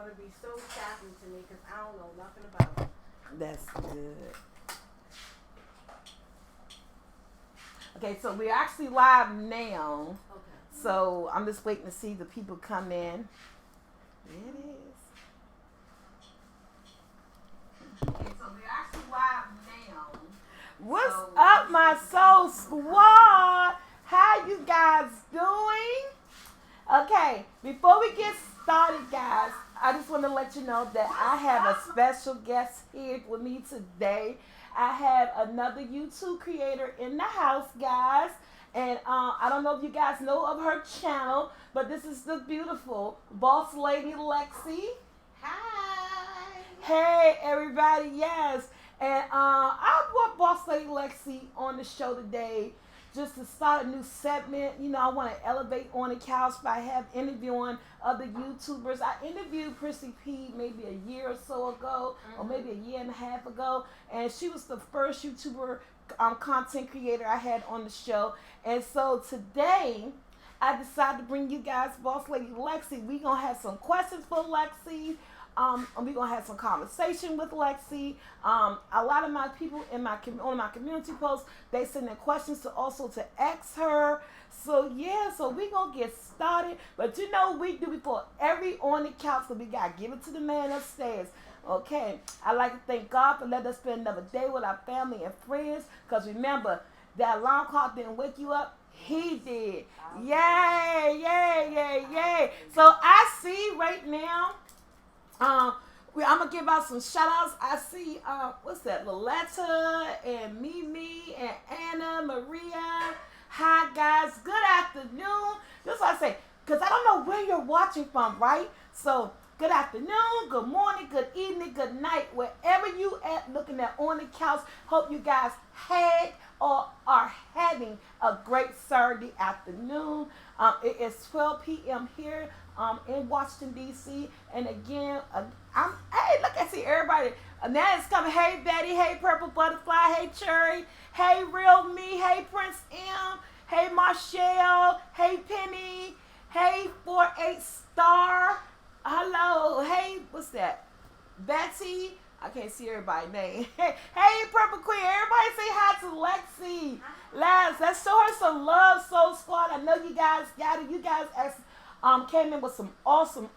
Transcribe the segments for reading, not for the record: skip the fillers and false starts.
going to be so shocking to me because I don't know nothing about it. That's good. Okay, so we're actually live now. Okay. So I'm just waiting to see the people come in. There it is. Okay, so we're actually live now. What's up, my soul squad? How you guys doing? Okay, before we get started, guys, I just want to let you know that I have a special guest here with me today. I have another YouTube creator in the house, guys. And I don't know if you guys know of her channel, but this is the beautiful Boss Lady Lexi. Hi. Hey, everybody, yes. And I brought Boss Lady Lexi on the show today just to start a new segment. You know, I want to elevate on the couch by interviewing other YouTubers. I interviewed Prissy P maybe a year or so ago, or maybe a year and a half ago, and she was the first YouTuber content creator I had on the show. And so today, I decided to bring you guys Boss Lady Lexi. We're going to have some questions for Lexi. And we're going to have some conversation with Lexi. A lot of my people on my community posts, they send their questions to ask her. So yeah, so we're going to get started. But you know we do before every on the couch, so we got to give it to the man upstairs. Okay, I'd like to thank God for letting us spend another day with our family and friends. Because remember, that alarm clock didn't wake you up. He did. Yay, yay, yay, yay. So I see right now, I'm going to give out some shout outs. I see, what's that, Loletta and Mimi and Anna, Maria. Hi, guys. Good afternoon. That's what I say, because I don't know where you're watching from, right? So, good afternoon, good morning, good evening, good night, wherever you at looking at on the couch. Hope you guys had or are having a great Saturday afternoon. It is 12 p.m. here in Washington, D.C. And again, hey, look, I see everybody. Now it's coming. Hey, Betty. Hey, Purple Butterfly. Hey, Cherry. Hey, Real Me. Hey, Prince M. Hey, Marshall. Hey, Penny. Hey, 48 Star. Hello. Hey, what's that? Betty. I can't see everybody's name. Hey, Purple Queen. Everybody say hi to Lexi. Let's show her some love, Soul Squad. I know you guys got it. You guys came in with some awesome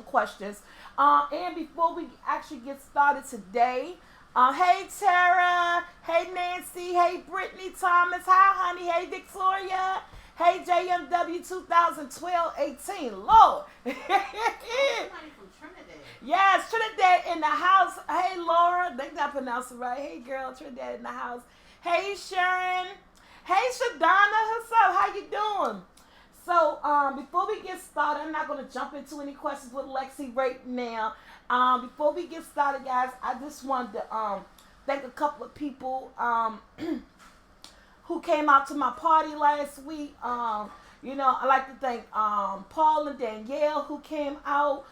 questions. And before we actually get started today, hey, Tara. Hey, Nancy. Hey, Brittany Thomas. Hi, honey. Hey, Victoria. Hey, JMW 2012-18. Lord. From Trinidad. Yes, Trinidad in the house. Hey, Laura. They not pronounce it right. Hey, girl. Trinidad in the house. Hey, Sharon. Hey, Shadonna. What's up? How you doing? So, before we get started, I'm not going to jump into any questions with Lexi right now. Before we get started, guys, I just wanted to thank a couple of people who came out to my party last week. You know, I like to thank Paul and Danielle who came out,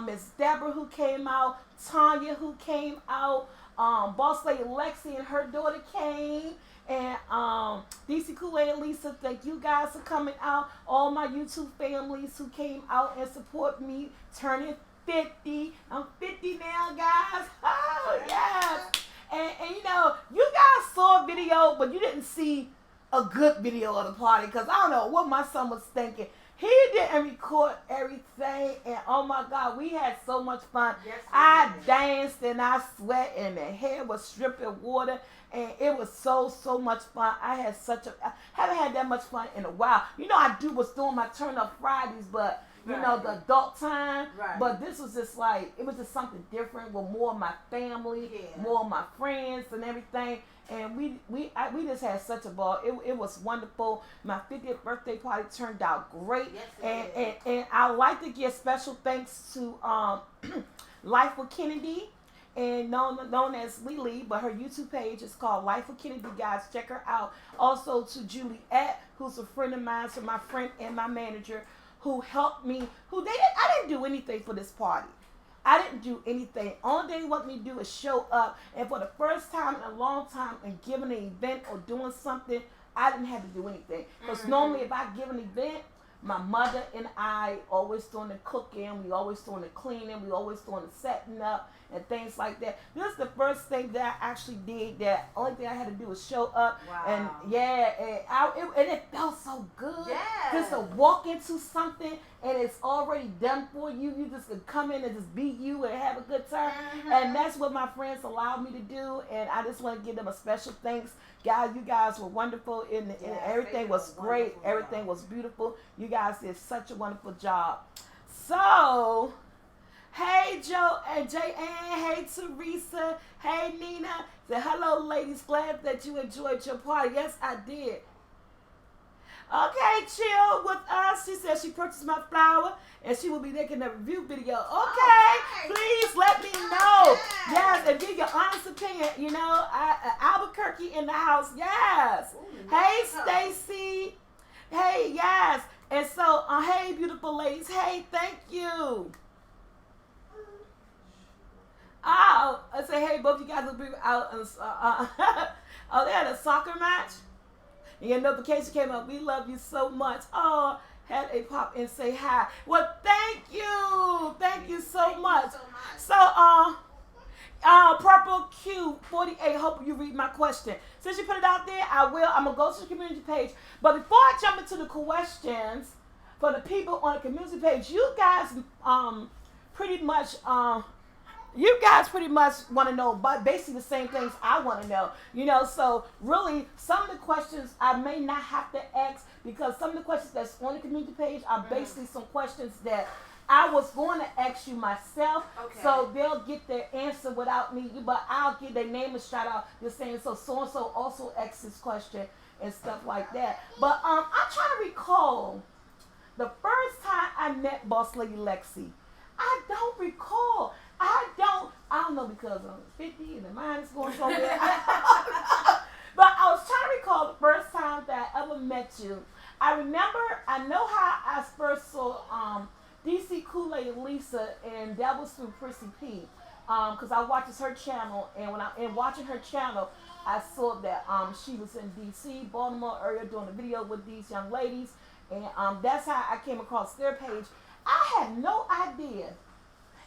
Miss Deborah who came out, Tanya who came out, Boss Lady Lexi and her daughter came, and DC Kool-Aid and Lisa, thank you guys for coming out. All my YouTube families who came out and support me, turning 50. I'm 50 now, guys. Oh, yes. And you know, you guys saw a video, but you didn't see a good video of the party, because I don't know what my son was thinking. He didn't record everything, and oh my God, we had so much fun. Yes, I danced and I sweat, and the hair was dripping water, and it was so much fun. I haven't had that much fun in a while. You know, was doing my Turn Up Fridays, but you know, the adult time. Right. But this was just like, it was just something different with more of my family, more of my friends and everything. And we just had such a ball. It was wonderful. My 50th birthday party turned out great. Yes, and I like to give special thanks to Life with Kennedy, and known as Lily, but her YouTube page is called Life with Kennedy, guys. Check her out. Also to Juliet, who's a friend of mine, so my friend and my manager, who helped me. I didn't do anything for this party. I didn't do anything. Only thing they want me to do is show up. And for the first time in a long time in giving an event or doing something, I didn't have to do anything. Because normally if I give an event, my mother and I always doing the cooking, we always doing the cleaning, we always doing the setting up and things like that. This is the first thing that I actually did. That only thing I had to do was show up, Wow. and it felt so good. Yes. Just to walk into something and it's already done for you. You just can come in and just be you and have a good time. And that's what my friends allowed me to do. And I just want to give them a special thanks. Guys, you guys were wonderful, and everything was great. Everything was beautiful. You guys did such a wonderful job. So, hey Joe and J.Ann, hey Teresa, hey Nina. Say hello, ladies. Glad that you enjoyed your party. Yes, I did. Okay, chill with us. She said she purchased my flower and she will be making a review video. Okay, please let me know. Yes, and give your honest opinion. You know, Albuquerque in the house. Yes. Hey, Stacy. Hey, yes. And so, hey, beautiful ladies. Hey, thank you. Oh, I say, hey, both you guys will be out. Oh, they had a soccer match. And your notification came up. We love you so much. Oh, had a pop and say hi. Well, thank you. Thank you so much. So, Purple Q48, hope you read my question. Since you put it out there, I will. I'm going to go to the community page. But before I jump into the questions for the people on the community page, you guys pretty much want to know but basically the same things I want to know. You know, so really some of the questions I may not have to ask because some of the questions that's on the community page are basically some questions that I was going to ask you myself. Okay. So they'll get their answer without me, but I'll give their name a shout out just saying so and so also asked this question and stuff like that. But I'm trying to recall the first time I met Boss Lady Lexi. I don't recall. I don't know because I'm 50 and the mind is going somewhere. But I was trying to recall the first time that I ever met you. I know how I first saw DC Kool-Aid Lisa, and that was through Prissy P. Because I watched her channel, and in watching her channel, I saw that she was in DC, Baltimore area doing a video with these young ladies, and that's how I came across their page. I had no idea.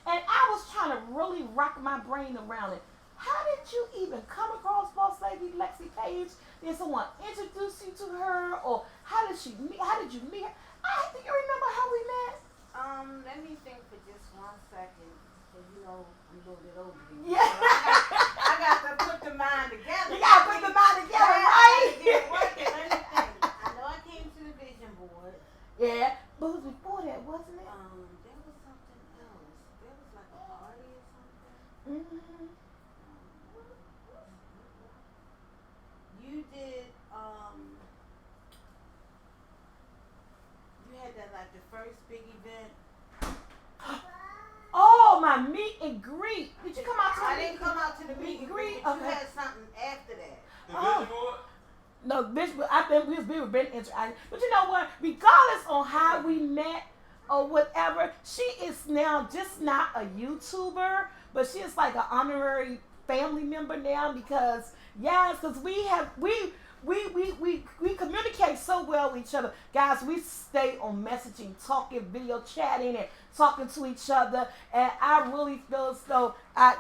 And I was trying to really rock my brain around it. How did you even come across Boss Lady Lexi page? Did someone introduce you to her, or how did you meet her? Do you remember how we met? Let me think for just 1 second, because you know I'm a little bit older than you. Yeah. So I got to put the mind together. You got to put the mind together, right? Get working. Let me think. I know I came to the vision board. Yeah, but it was before that, wasn't it? There was something else. There was like a party or something. Mm-hmm. You did, you had that like the first big event. Oh, my meet and greet. Did you come out to I didn't come out to the meet and greet, but okay. you had something after that. The vision board? No, bitch, but I think we were very interested. But you know what? Regardless on how we met or whatever, she is now just not a YouTuber, but she is like an honorary family member now because we communicate so well with each other. Guys, we stay on messaging, talking, video chatting, and talking to each other. And I really feel as though I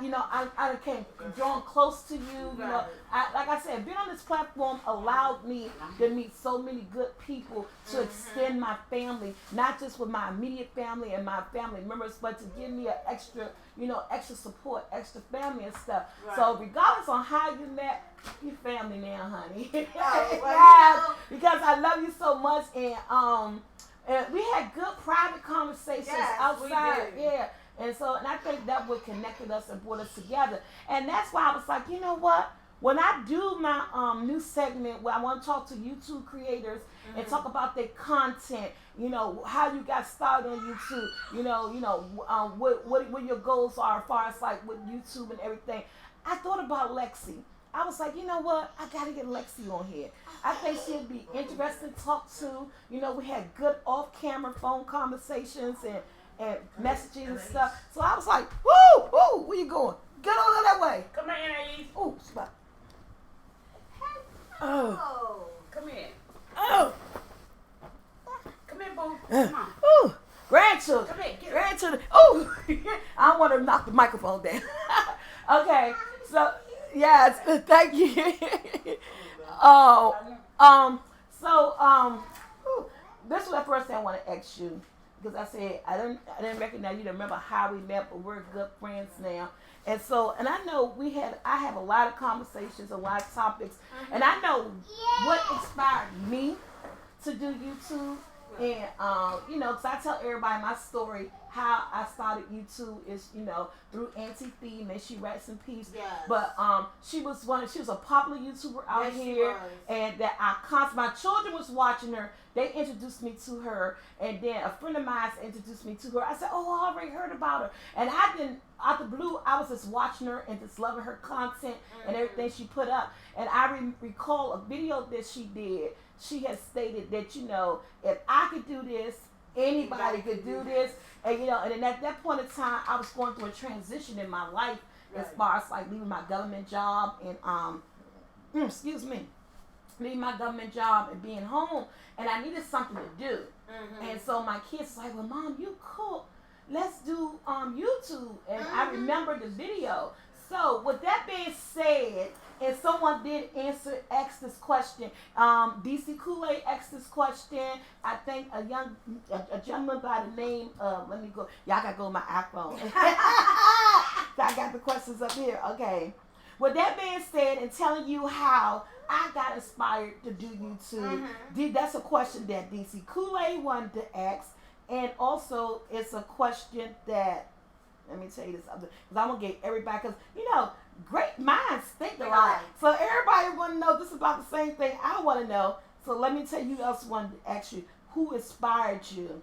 came drawn close to you. You know, like I said, being on this platform allowed me to meet so many good people to extend my family, not just with my immediate family and my family members, but to give me an extra support, extra family and stuff. Right. So regardless on how you met, you family now, honey. Yeah, because I love you so much, and we had good private conversations outside. Yeah. And I think that what connected us and brought us together. And that's why I was like, you know what? When I do my new segment where I want to talk to YouTube creators and talk about their content, you know, how you got started on YouTube, what your goals are as far as like with YouTube and everything. I thought about Lexi. I was like, you know what? I got to get Lexi on here. I think she'd be interesting to talk to. You know, we had good off-camera phone conversations and messaging and stuff. So I was like, woo, where you going? Get over that way. Come here, Eve. Ooh, spot. Oh. Come here. Oh. Come here, boo. Come on. Ooh, grandchildren. Come here, get her. Grandchildren. Ooh, I don't want to knock the microphone down. Okay, so yes, thank you. Oh, whew, this was the first thing I want to ask you because I said I didn't recognize you. Didn't remember how we met, but we're good friends now. And I know I have a lot of conversations, a lot of topics, and I know what inspired me to do YouTube. And because I tell everybody my story, how I started YouTube is, through Auntie Thee, may she rest in peace. Yes. But she was a popular YouTuber out Yes, she here, was. and that my children was watching her. They introduced me to her, and then a friend of mine introduced me to her. I said, "Oh, I already heard about her," and I didn't. Out the blue, I was just watching her and just loving her content and everything she put up. And I recall a video that she did. She had stated that, if I could do this, anybody could do this. And, and then at that point in time, I was going through a transition in my life as far as like leaving my government job and, leaving my government job and being home. And I needed something to do. And so my kids were like, "Well, Mom, you cook. Let's do YouTube." And I remember the video. So with that being said, and someone did ask this question. DC Kool-Aid asked this question. I think a gentleman by the name of, let me go. Y'all gotta go with my iPhone. So I got the questions up here. Okay. With that being said, and telling you how I got inspired to do YouTube, that's a question that DC Kool-Aid wanted to ask. And also, it's a question that, let me tell you this, because I'm going to get everybody, because, great minds think alike. So everybody want to know just about the same thing I want to know. So let me tell you who else wanted to ask you. Who inspired you?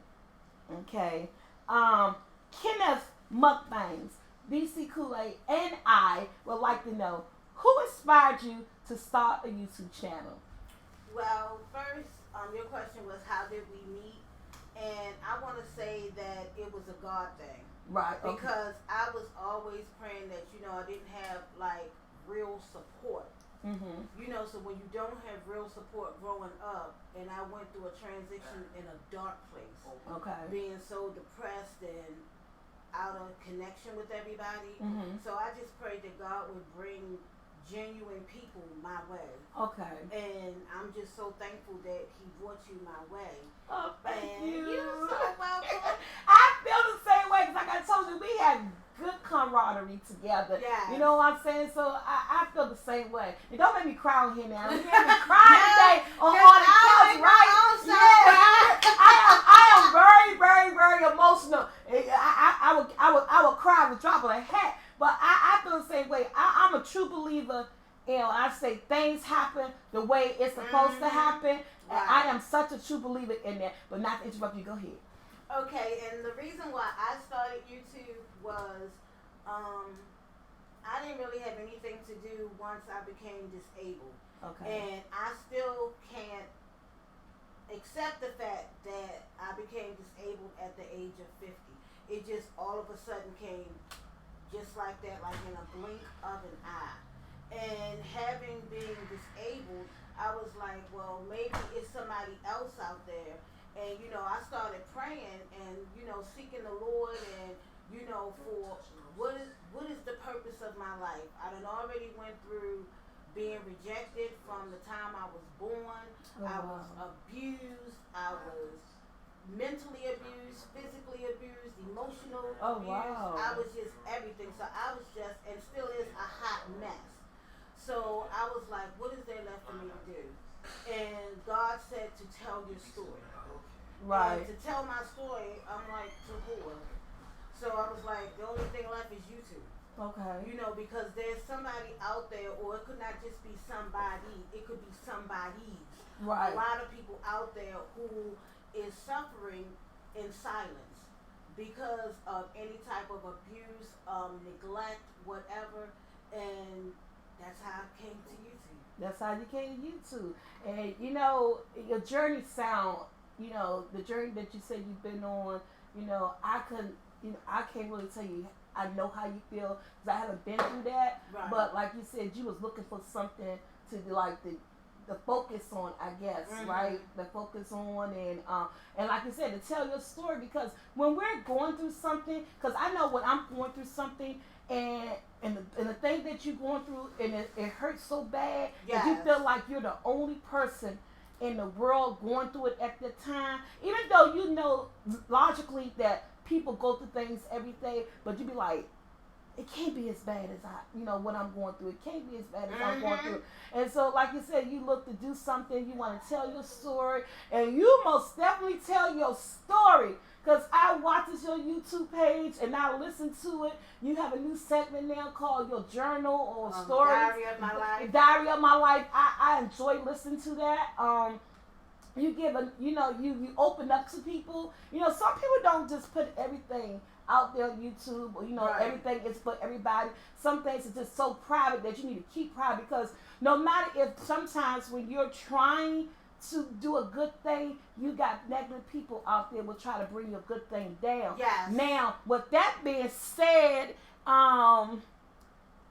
Okay. Kenneth Mukbangs, DC Kool-Aid, and I would like to know, who inspired you to start a YouTube channel? Well, first, your question was, how did we meet? And I want to say that it was a God thing. Right. Okay. Because I was always praying that, I didn't have, like, real support. So when you don't have real support growing up, and I went through a transition in a dark place. Okay. Being so depressed and out of connection with everybody. So I just prayed that God would bring genuine people my way. Okay. And I'm just so thankful that he brought you my way. Oh, thank you. You're so welcome. I feel the same way, because like I told you, we had good camaraderie together. Yes. You know what I'm saying? So I feel the same way. And don't make me cry on here now. You made me cry today on the couch, right? Yeah. I am very, very, very emotional. I would cry with dropping a hat. But I feel the same way. I'm a true believer. I say things happen the way it's supposed to happen. And I am such a true believer in that. But not to interrupt you, go ahead. Okay, and the reason why I started YouTube was I didn't really have anything to do once I became disabled. Okay. And I still can't accept the fact that I became disabled at the age of 50. It just all of a sudden came just like that, like in a blink of an eye. And having been disabled, I was like, well, maybe it's somebody else out there. And, I started praying and, seeking the Lord and, for what is the purpose of my life. I done already went through being rejected from the time I was born. I was abused. I was mentally abused, physically abused, emotional abused. I was just everything. So I was just, and still is, a hot mess. So I was like, what is there left for me to do? And God said to tell your story. Right. And to tell my story, I'm like, to who? So I was like, the only thing left is YouTube. Okay. Because there's somebody out there, or it could not just be somebody, it could be somebody's. Right. A lot of people out there who is suffering in silence because of any type of abuse, neglect, whatever, and that's how I came to YouTube. That's how you came to YouTube. And your journey the journey that you said you've been on, I can't really tell you. I know how you feel because I haven't been through that. Right. But like you said, you was looking for something to the focus on, I guess, right? The focus on, and like you said, to tell your story, because when we're going through something, because I know when I'm going through something, and the thing that you're going through, and it hurts so bad that you feel like you're the only person in the world going through it at the time, even though you know logically that people go through things every day, but you be like, it can't be as bad as what I'm going through. It can't be as bad as I'm going through. And so, like you said, you look to do something, you want to tell your story, and you most definitely tell your story. Because I watch your YouTube page and I listen to it. You have a new segment now called your journal or story. Diary of My Life. Diary of My Life. I enjoy listening to that. You give you open up to people. Some people don't just put everything out there on YouTube, or everything is for everybody. Some things are just so private that you need to keep private, because no matter if sometimes when you're trying to do a good thing, you got negative people out there will try to bring your good thing down. Yes. Now, with that being said,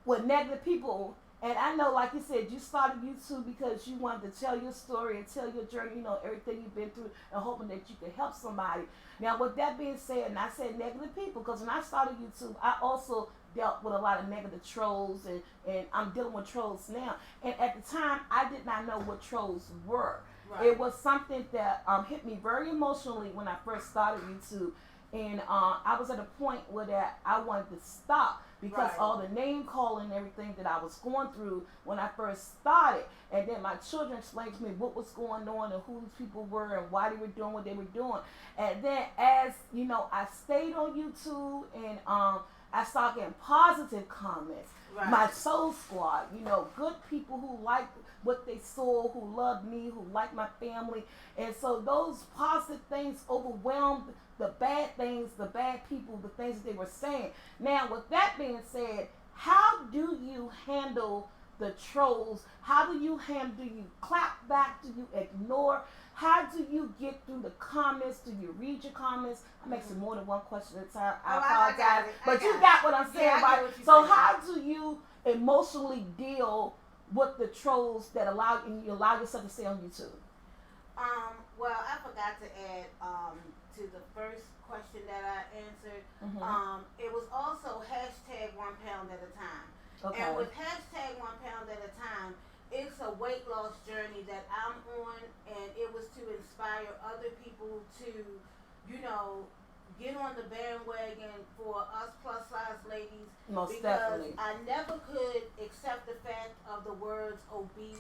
with negative people, and I know, like you said, you started YouTube because you wanted to tell your story and tell your journey, everything you've been through, and hoping that you could help somebody. Now, with that being said, and I said negative people, because when I started YouTube, I also dealt with a lot of negative trolls, and I'm dealing with trolls now. And at the time, I did not know what trolls were. Right. It was something that hit me very emotionally when I first started YouTube. And I was at a point where that I wanted to stop, because all the name calling and everything that I was going through when I first started. And then my children explained to me what was going on and who these people were and why they were doing what they were doing. And then as, I stayed on YouTube, and I started getting positive comments. Right. My soul squad, good people who liked what they saw, who loved me, who liked my family. And so those positive things overwhelmed the bad things, the bad people, the things that they were saying. Now, with that being said, how do you handle the trolls? How do you clap back? Do you ignore? How do you get through the comments? Do you read your comments? I'm asking more than one question at a time. I apologize. But you got what I'm saying, right? So how do you emotionally deal with the trolls that allow yourself to stay on YouTube? Well, I forgot to add to the first question that I answered. It was also hashtag 1 pound at a time. Okay. And with hashtag 1 pound at a time, it's a weight loss journey that I'm on, and it was to inspire other people to, get on the bandwagon for us plus size ladies. Most because definitely. I never could accept the fact of the words obese,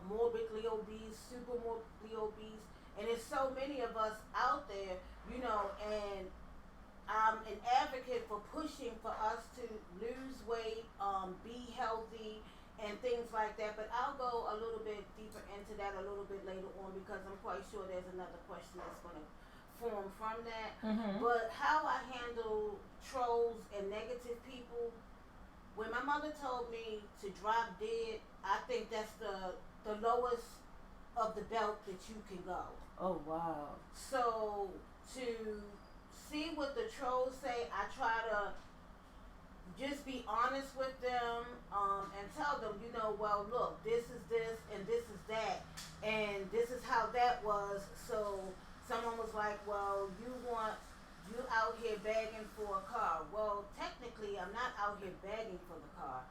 morbidly obese, super morbidly obese, and there's so many of us out there, and I'm an advocate for pushing for us to lose weight, be healthy, and things like that. But I'll go a little bit deeper into that a little bit later on, because I'm quite sure there's another question that's going to form from that. But how I handle trolls and negative people, when my mother told me to drop dead, I think that's the lowest of the belt that you can go. Oh, wow. So to see what the trolls say, I try to just be honest with them, and tell them, well, look, this is this and this is that, and this is how that was. So someone was like, well, you out here begging for a car. Well, technically, I'm not out here begging for the car.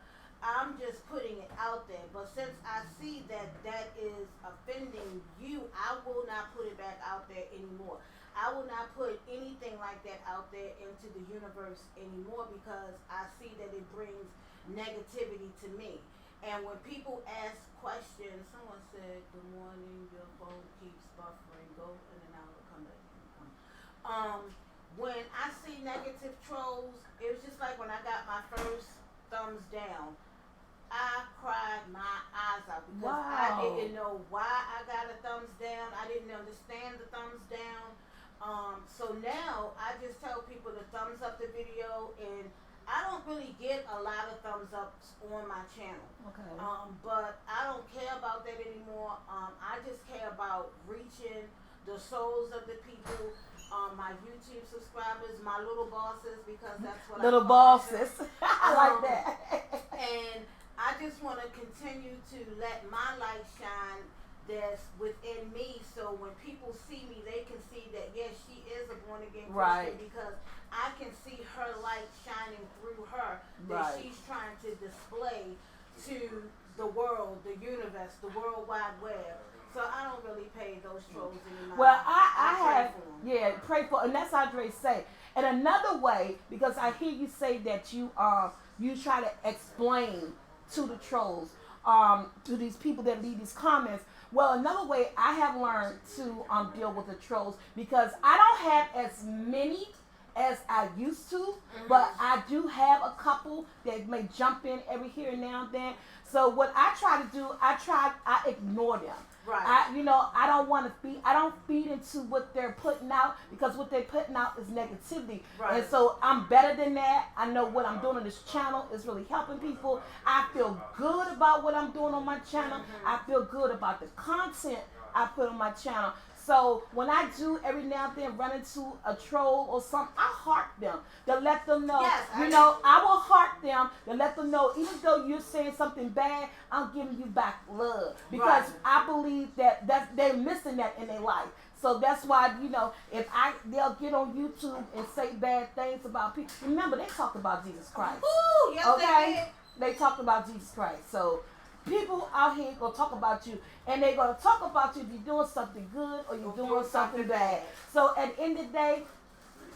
I'm just putting it out there. But since I see that is offending you, I will not put it back out there anymore. I will not put anything like that out there into the universe anymore, because I see that it brings negativity to me. And when people ask questions, someone said, good morning, your phone keeps buffering, go in and out, come back in. When I see negative trolls, it was just like when I got my first thumbs down. I cried my eyes out, because I didn't know why I got a thumbs down. I didn't understand the thumbs down. So now I just tell people to thumbs up the video, and I don't really get a lot of thumbs ups on my channel. Okay. But I don't care about that anymore. I just care about reaching the souls of the people, my YouTube subscribers, my little bosses, because that's what little bosses. I like that. And I just want to continue to let my light shine that's within me, so when people see me, they can see that yes, she is a born again Christian, Right. because I can see her light shining through her that Right. she's trying to display to the world, the universe, the World Wide Web. So I don't really pay those trolls any mind. Well, I pray have, for 'em. yeah, pray for, and that's how Dre say. And another way, because I hear you say that you try to explain to the trolls, to these people that leave these comments. Well, another way I have learned to deal with the trolls, because I don't have as many as I used to, but I do have a couple that may jump in every here and now and then. So what I try to do, I ignore them. Right. I don't want to feed. I don't feed into what they're putting out, because what they're putting out is negativity. Right. And so I'm better than that. I know what I'm doing on this channel is really helping people. I feel good about what I'm doing on my channel. I feel good about the content I put on my channel. So when I do every now and then run into a troll or something, I heart them to let them know. Yes, I will heart them to let them know, even though you're saying something bad, I'm giving you back love, because Right. I believe that they're missing that in their life. So that's why, if they'll get on YouTube and say bad things about people. Remember, they talked about Jesus Christ. Ooh, yes, Okay? They talked about Jesus Christ. So people out here gonna talk about you, and they're gonna talk about you if you're doing something good or you're doing something bad. So at the end of the day,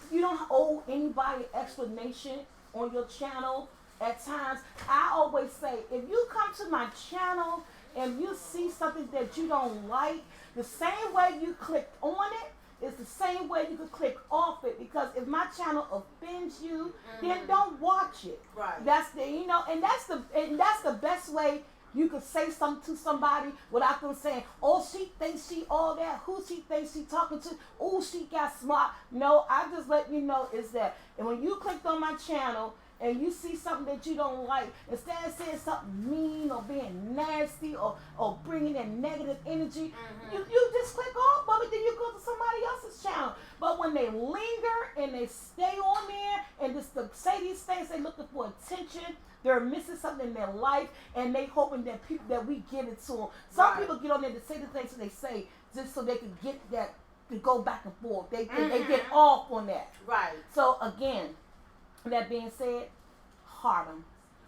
you don't owe anybody explanation on your channel. At times, I always say, if you come to my channel and you see something that you don't like, the same way you clicked on it is the same way you could click off it. Because if my channel offends you, then don't watch it. Right. That's and that's the best way you could say something to somebody without them saying, oh, she thinks she all that. Who she thinks she talking to? Oh, she got smart. No, I just let you know is that, and when you clicked on my channel and you see something that you don't like, instead of saying something mean or being nasty or bringing in negative energy, you just click off of it, then you go to somebody else's channel. But when they linger and they stay on there and just to say these things, they looking for attention. They're missing something in their life, and they hoping that we give it to them. Some Right. people get on there to say the things that they say just so they can get that to go back and forth. They get off on that. Right. So again, that being said, heart them.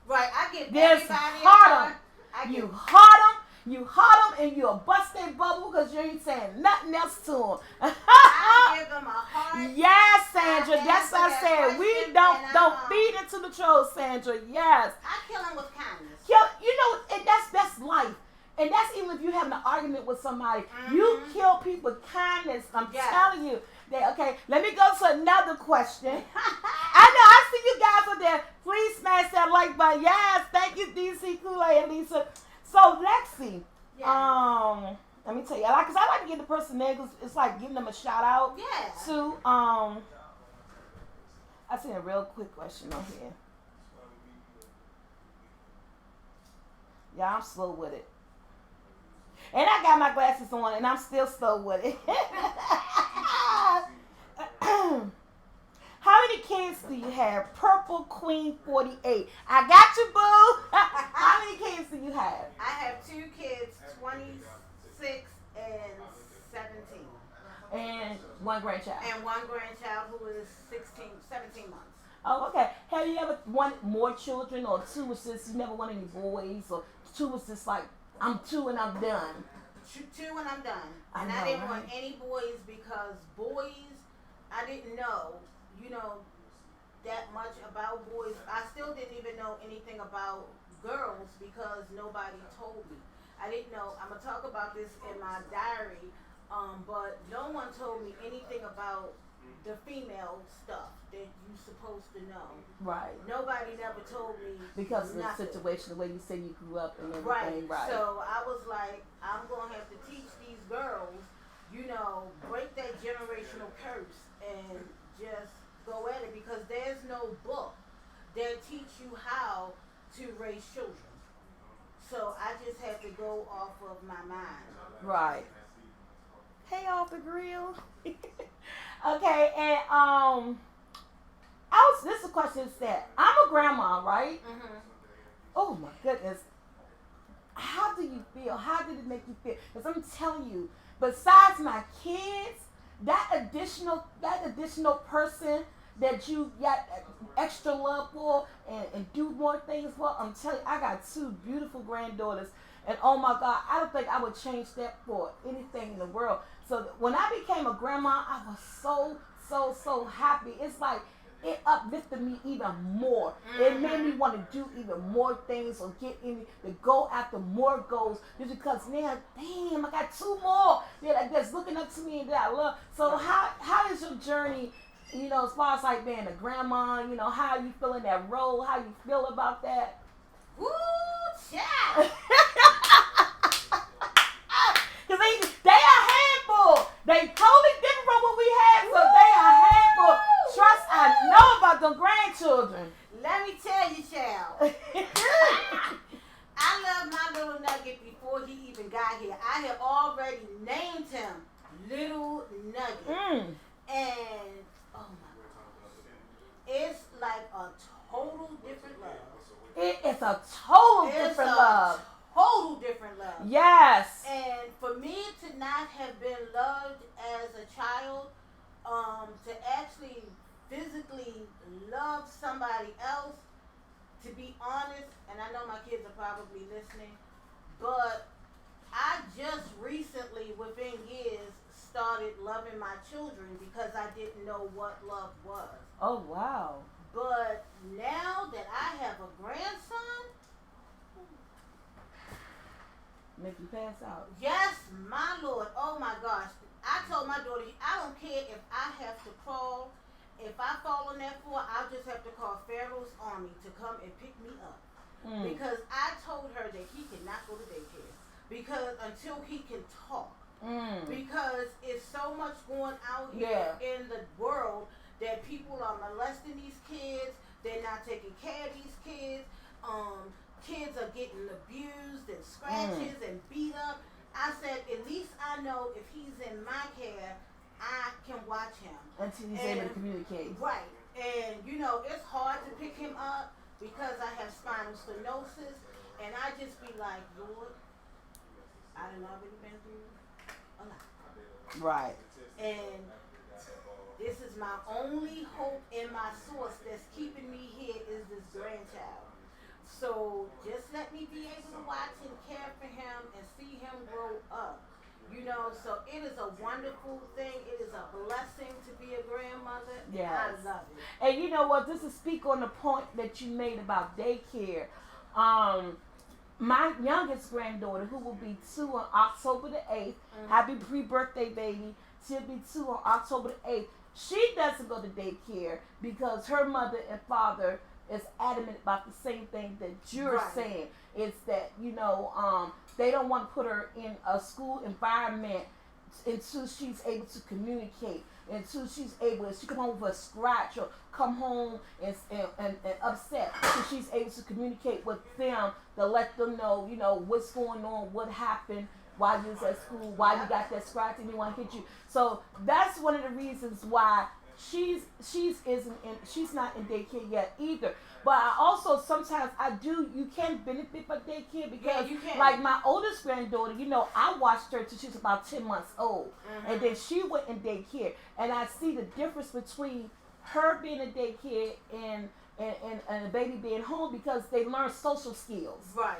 Right. I get There's everybody. heart them. You You heart them, and you'll bust their bubble because you ain't saying nothing else to them. I give them a heart. Yes, Sandra. That's what I answer said. that We question, don't and feed into the trolls, Sandra. Yes. I kill them with kindness. And that's life. And that's even if you're having an argument with somebody. You kill people with kindness. I'm Yes. telling you. Okay, let me go to another question. I know I see you guys are there. Please smash that like button. Yes, thank you, DC Kool-Aid and Lisa. So Lexi, Yeah. let me tell you, because I like to give the person name, 'cause it's like giving them a shout out. Yeah. To I see a real quick question on here. Yeah, I'm slow with it. And I got my glasses on, and I'm still slow with it. How many kids do you have? Purple Queen 48. I got you, boo. How many kids do you have? I have 2 kids, 26 and 17. And one grandchild. And 1 grandchild who is 17 months. Oh, okay. Have you ever wanted more children, or 2 was just you never wanted any boys, or 2 was just like I'm 2 and I'm done? 2 and I'm done. I And know, I didn't right? want any boys because boys, I didn't know, that much about boys. I still didn't even know anything about girls because nobody told me. I didn't know. I'm gonna talk about this in my diary, but no one told me anything about the female stuff that you're supposed to know. Right. Nobody never told me Because of the nothing. situation, the way you say you grew up and Right. everything. Right. So I was like, I'm gonna have to teach these girls, break that generational curse and just go at it, because there's no book that teach you how to raise children. So I just had to go off of my mind. Right. Hey, off the grill. Okay, and this is a question that I'm a grandma, right? Mm-hmm. Oh my goodness. how do you feel? How did it make you feel? Because I'm telling you, besides my kids, that additional person that you got extra love for and do more things for, I'm telling you, I got two beautiful granddaughters. And oh my God, I don't think I would change that for anything in the world. So when I became a grandma, I was so happy. It's like it uplifted me even more. It made me want to do even more things or get in to go after more goals. Just because now, damn, I got two more that's looking up to me and that I love. So how is your journey? As far as like being a grandma, how you feel in that role, how you feel about that? Woo, child! Because they a handful. They totally different from what we had, so they a handful. Trust, I know about them grandchildren. Let me tell you, child. I love my little nugget before he even got here. I have already named him Little Nugget. And oh my God, it's like a total different love. It is a total different love. Total different love. Yes. And for me to not have been loved as a child, to actually physically love somebody else, to be honest, and I know my kids are probably listening, but I just recently, within years, started loving my children because I didn't know what love was. Oh, wow. But now that I have a grandson, make you pass out. yes, my Lord. Oh my gosh. I told my daughter, I don't care if I have to crawl. If I fall on that floor, I'll just have to call Pharaoh's army to come and pick me up. Because I told her that he cannot go to daycare. Because until he can talk. Because it's so much going out here in the world that people are molesting these kids. They're not taking care of these kids. Kids are getting abused and scratches and beat up. I said, at least I know if he's in my care, I can watch him. Until he's able to communicate. Right. And, it's hard to pick him up because I have spinal stenosis. And I just be like, Lord, I done already been through a lot. Right. And this is my only hope and my source that's keeping me here is this grandchild. So just let me be able to watch and care for him and see him grow up. So it is a wonderful thing. It is a blessing to be a grandmother. Yes. I love it. And you know what? Just to speak on the point that you made about daycare, my youngest granddaughter, who will be 2 on October the 8th, happy pre-birthday, baby. She'll be 2 on October the 8th. She doesn't go to daycare because her mother and father is adamant about the same thing that you're saying. It's that, they don't want to put her in a school environment until she's able to communicate, until she's able, if she come home with a scratch or come home and upset, so she's able to communicate with them to let them know, what's going on, what happened while you was at school, why you got that scratch and anyone hit you. So that's one of the reasons why she's not in daycare yet either. But I also sometimes you can benefit from daycare because like my oldest granddaughter, I watched her till she was about 10 months old. And then she went in daycare. And I see the difference between her being in daycare and the baby being home because they learn social skills. Right.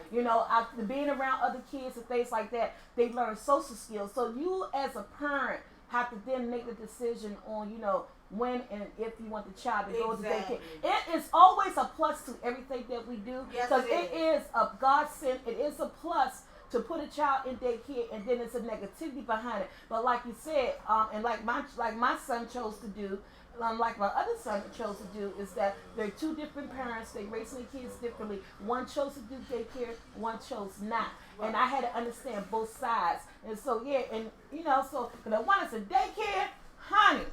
After being around other kids and things like that, they learn social skills. So you as a parent have to then make the decision on, when and if you want the child to go to daycare. It is always a plus to everything that we do. Because it is a godsend. It is a plus to put a child in daycare, and then it's a negativity behind it. But like you said, and like my son chose to do, like my other son chose to do, is that they're two different parents. They raise their kids differently. One chose to do daycare, one chose not. And I had to understand both sides. And so, so the one is a daycare, honey,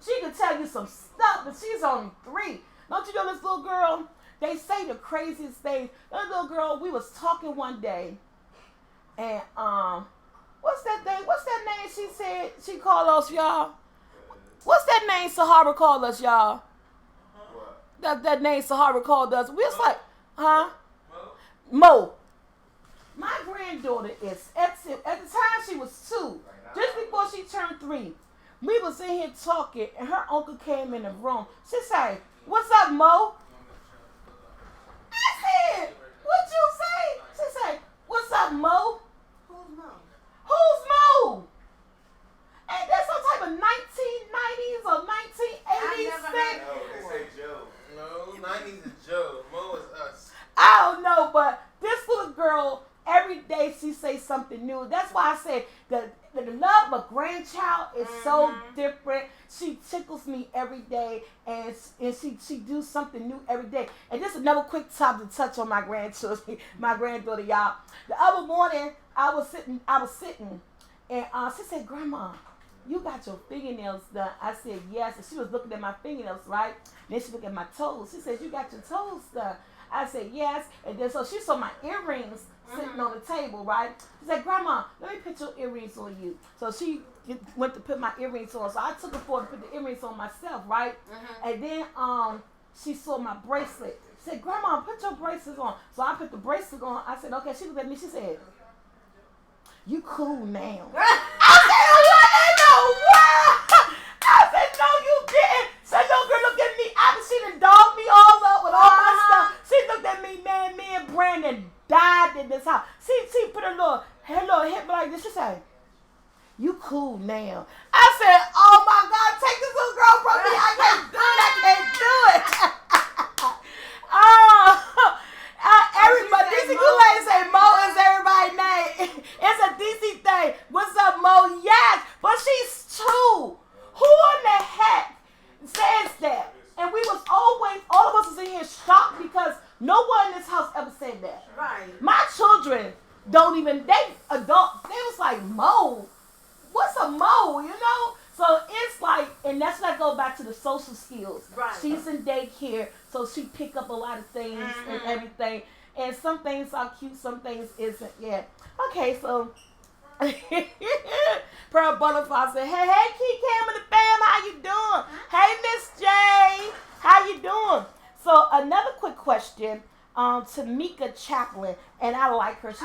she can tell you some stuff, but she's only 3. Don't you know this little girl? They say the craziest things. That little girl, we was talking one day, and what's that name? What's that name she said she called us, y'all? What's that name Sahara called us, y'all? That name Sahara called us. We was like, huh? Mo. granddaughter is. At the time she was 2, just before she turned 3. We was in here talking, and her uncle came in the room. She said, "What's up, Mo?" I said, "What you say?" She said, "What's up, Mo?" Who's Mo? Who's Mo? And that's some type of 1990s or 1980s thing. No, they say Joe. No, 90s is Joe. Mo is us. I don't know, but this little girl, every day she say something new. That's why I say the love of a grandchild is so different. She tickles me every day, and she do something new every day. And this is another quick topic to touch on my grandchildren, my granddaughter, y'all. The other morning, I was sitting, and she said, "Grandma, you got your fingernails done." I said, "Yes." And she was looking at my fingernails, right? Then she looked at my toes. She said, "You got your toes done." I said, "Yes." And then so she saw my earrings sitting on the table, right? She said, "Grandma, let me put your earrings on you." So she went to put my earrings on. So I took her for to put the earrings on myself, right? And then she saw my bracelet. She said, "Grandma, put your bracelets on." So I put the bracelet on. I said, "Okay." She looked at me. She said, "You cool now." I said, "What in the world?" I said, "No, you didn't." So little girl looked at me after she done dogged me all up with all my stuff. She looked at me, man, me and Brandon died in this house. She put her little hip like this. She said, "You cool now." I said, "Oh my God, take this little girl from me. I can't do it. I can't do it." Everybody, DC Kool-Aid say Mo is everybody's name. It's a DC thing. "What's up, Mo?" Yes, but she's 2. Who in the heck says that? And we was always, all of us was in here shocked because no one in this house ever said that. Right. My children don't even, they adult, they was like, "Mo? What's a Mo?" You know? So it's like, and that's when I go back to the social skills. Right. She's in daycare, so she pick up a lot of things and everything. And some things are cute, some things isn't. Yeah. Okay, so Pearl Butterfly said, "Hey, Key Cam and the fam, how you doing? Hey, Miss J, how you doing?" So another quick question. Tamika Chaplin, and I like her. She's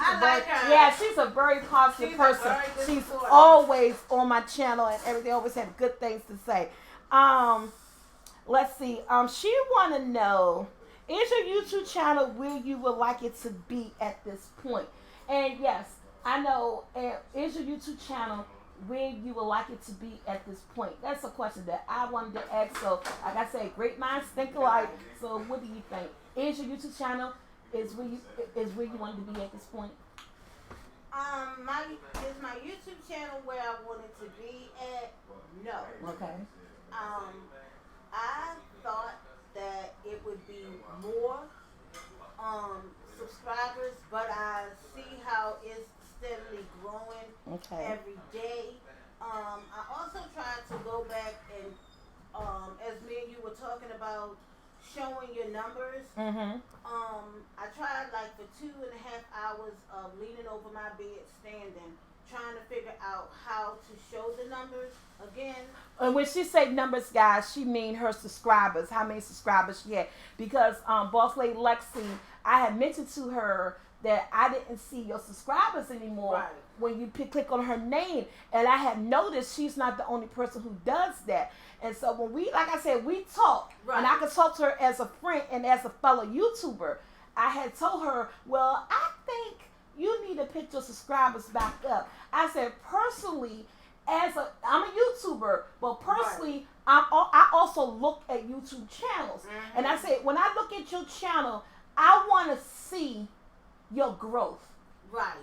she's a very positive person. She's always on my channel and everything. Always have good things to say. Let's see. She want to know, is your YouTube channel where you would like it to be at this point? And yes, I know. Is your YouTube channel where you would like it to be at this point? That's a question that I wanted to ask. So, like I said, great minds think alike. So, what do you think? Is your YouTube channel is where you want it to be at this point? Is my YouTube channel where I want it to be at? No. Okay. I thought that it would be more subscribers, but I see how it's steadily growing every day. I also tried to go back and, as me and you were talking about, showing your numbers. I tried like for 2.5 hours of leaning over my bed, standing, trying to figure out how to show the numbers again. And when she say numbers, guys, she mean her subscribers. How many subscribers she had? Because Boss Lady Lexi, I had mentioned to her that I didn't see your subscribers anymore when you click on her name. And I had noticed she's not the only person who does that. And so when we, like I said, we talk, and I could talk to her as a friend and as a fellow YouTuber, I had told her, well, I think you need to pick your subscribers back up. I said, personally, I'm a YouTuber, but personally, I also look at YouTube channels. And I said, when I look at your channel, I want to see your growth.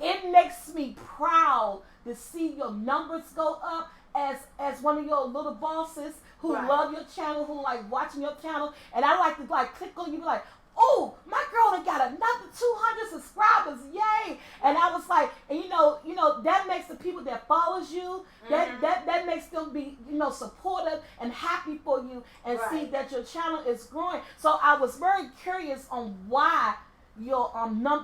It makes me proud to see your numbers go up as one of your little bosses who love your channel, who like watching your channel. And I like to like click on you, be like, "Oh, my girl done got another 200 subscribers, yay!" And I was like, and you know that makes the people that follows you, that makes them be supportive and happy for you and see that your channel is growing. So I was very curious on why your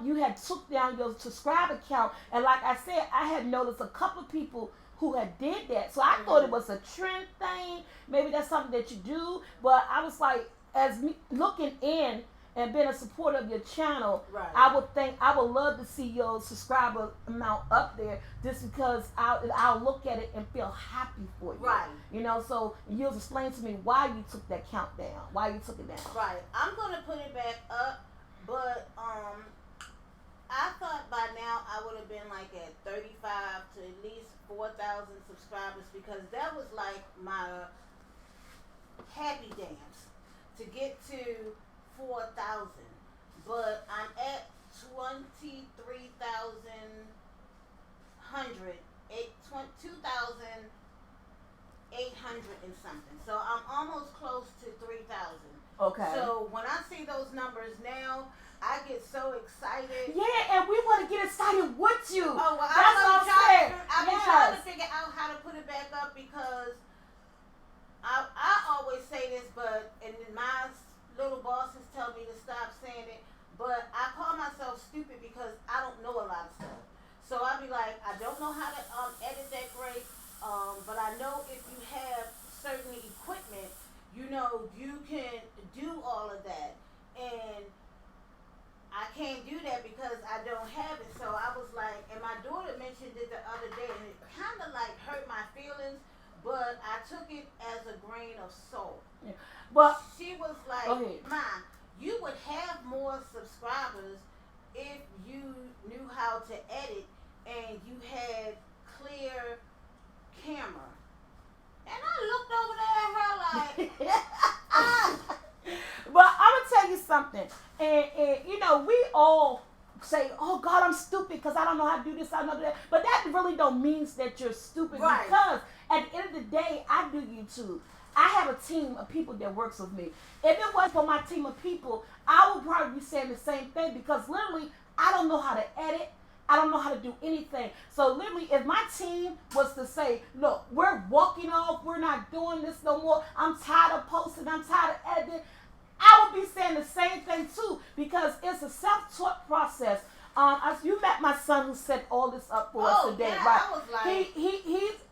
you had took down your subscriber count, and like I said, I had noticed a couple of people who had did that. So I thought it was a trend thing. Maybe that's something that you do. But I was like, as me looking in and been a supporter of your channel, Right. I would love to see your subscriber amount up there, just because I'll look at it and feel happy for you. Right. You know, so you'll explain to me why you took that count down, why you took it down. Right. I'm gonna put it back up, but I thought by now I would have been like at 35 to at least 4,000 subscribers, because that was like my happy dance to get to 4,000. But I'm at 2,800 and something. So I'm almost close to 3,000. Okay. So when I see those numbers now, I get so excited. Yeah, and we want to get excited with you. Oh, well, That's what I'm saying. I've been trying to figure out how to put it back up, because I always say this, but and my little bosses tell me to stop saying it, but I call myself stupid because I don't know a lot of stuff. So I be like, I don't know how to edit that great, but I know if you have certain equipment, you know, you can do all of that. And I can't do that because I don't have it. So I was like, and my daughter mentioned it the other day, and it kind of like hurt my feelings, but I took it as a grain of salt. Yeah. But she was like, "Ma, you would have more subscribers if you knew how to edit and you had clear camera." And I looked over there at her like, But I'm gonna tell you something, and you know, we all say, "Oh God, I'm stupid because I don't know how to do this, I don't know that." But that really don't mean that you're stupid, right. Because at the end of the day, I do YouTube. I have a team of people that works with me. If it wasn't for my team of people, I would probably be saying the same thing, because literally, I don't know how to edit. I don't know how to do anything. So literally, if my team was to say, "Look, we're walking off, we're not doing this no more, I'm tired of posting, I'm tired of editing," I would be saying the same thing too, because it's a self-taught process. As you met my son who set all this up for us today, yeah, right? I was like,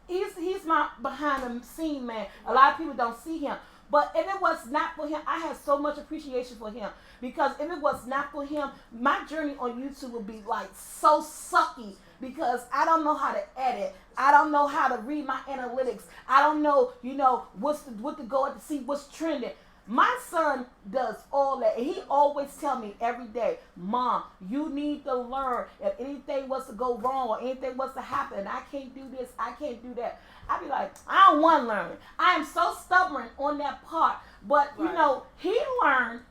He's my behind the scene man. A lot of people don't see him. But if it was not for him, I have so much appreciation for him. Because if it was not for him, my journey on YouTube would be like so sucky. Because I don't know how to edit. I don't know how to read my analytics. I don't know, you know, what to go out to see what's trending. My son does all that, and he always tell me every day, "Mom, you need to learn. If anything was to go wrong or anything was to happen, I can't do this, I can't do that." I be like, I don't want to learn. I am so stubborn on that part. But, you know, he learned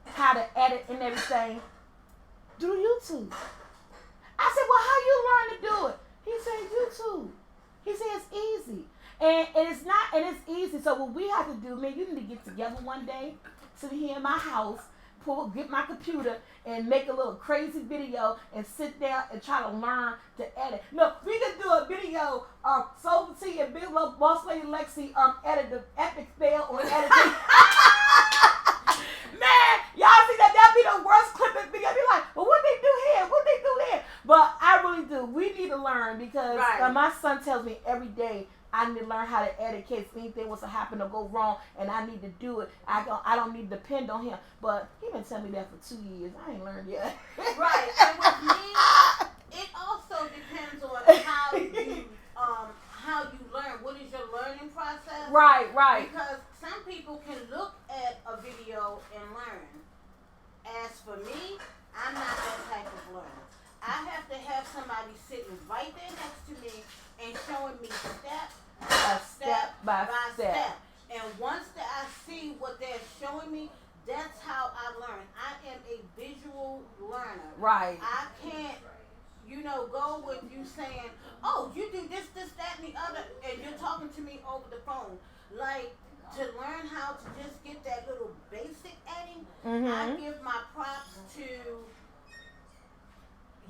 how to edit and everything through YouTube. I said, "Well, how you learn to do it?" He said, "YouTube." He said, "It's easy." And it's not, and it's easy. So what we have to do, man, you need to get together one day, sit here in my house, get my computer, and make a little crazy video, and sit down and try to learn to edit. Look, we could do a video of SoulfulT and Big Love Boss Lady Lexi edit the epic fail on editing. Man, y'all see that? That'd be the worst clipping video. Be like, "Well, what they do here? What they do there?" But I really do. We need to learn, because my son tells me every day, I need to learn how to edit in case anything was to happen or go wrong, and I need to do it. I don't need to depend on him. But he been telling me that for 2 years. I ain't learned yet. Right. And with me, it also depends on how you learn. What is your learning process? Right. Because some people can look at a video and learn. As for me, I'm not that type of learner. I have to have somebody sitting right there next to me and showing me step by step. And once that I see what they're showing me, that's how I learn. I am a visual learner. Right. I can't, go with you saying, "Oh, you do this, that, and the other," and you're talking to me over the phone. Like, to learn how to just get that little basic editing, I give my props to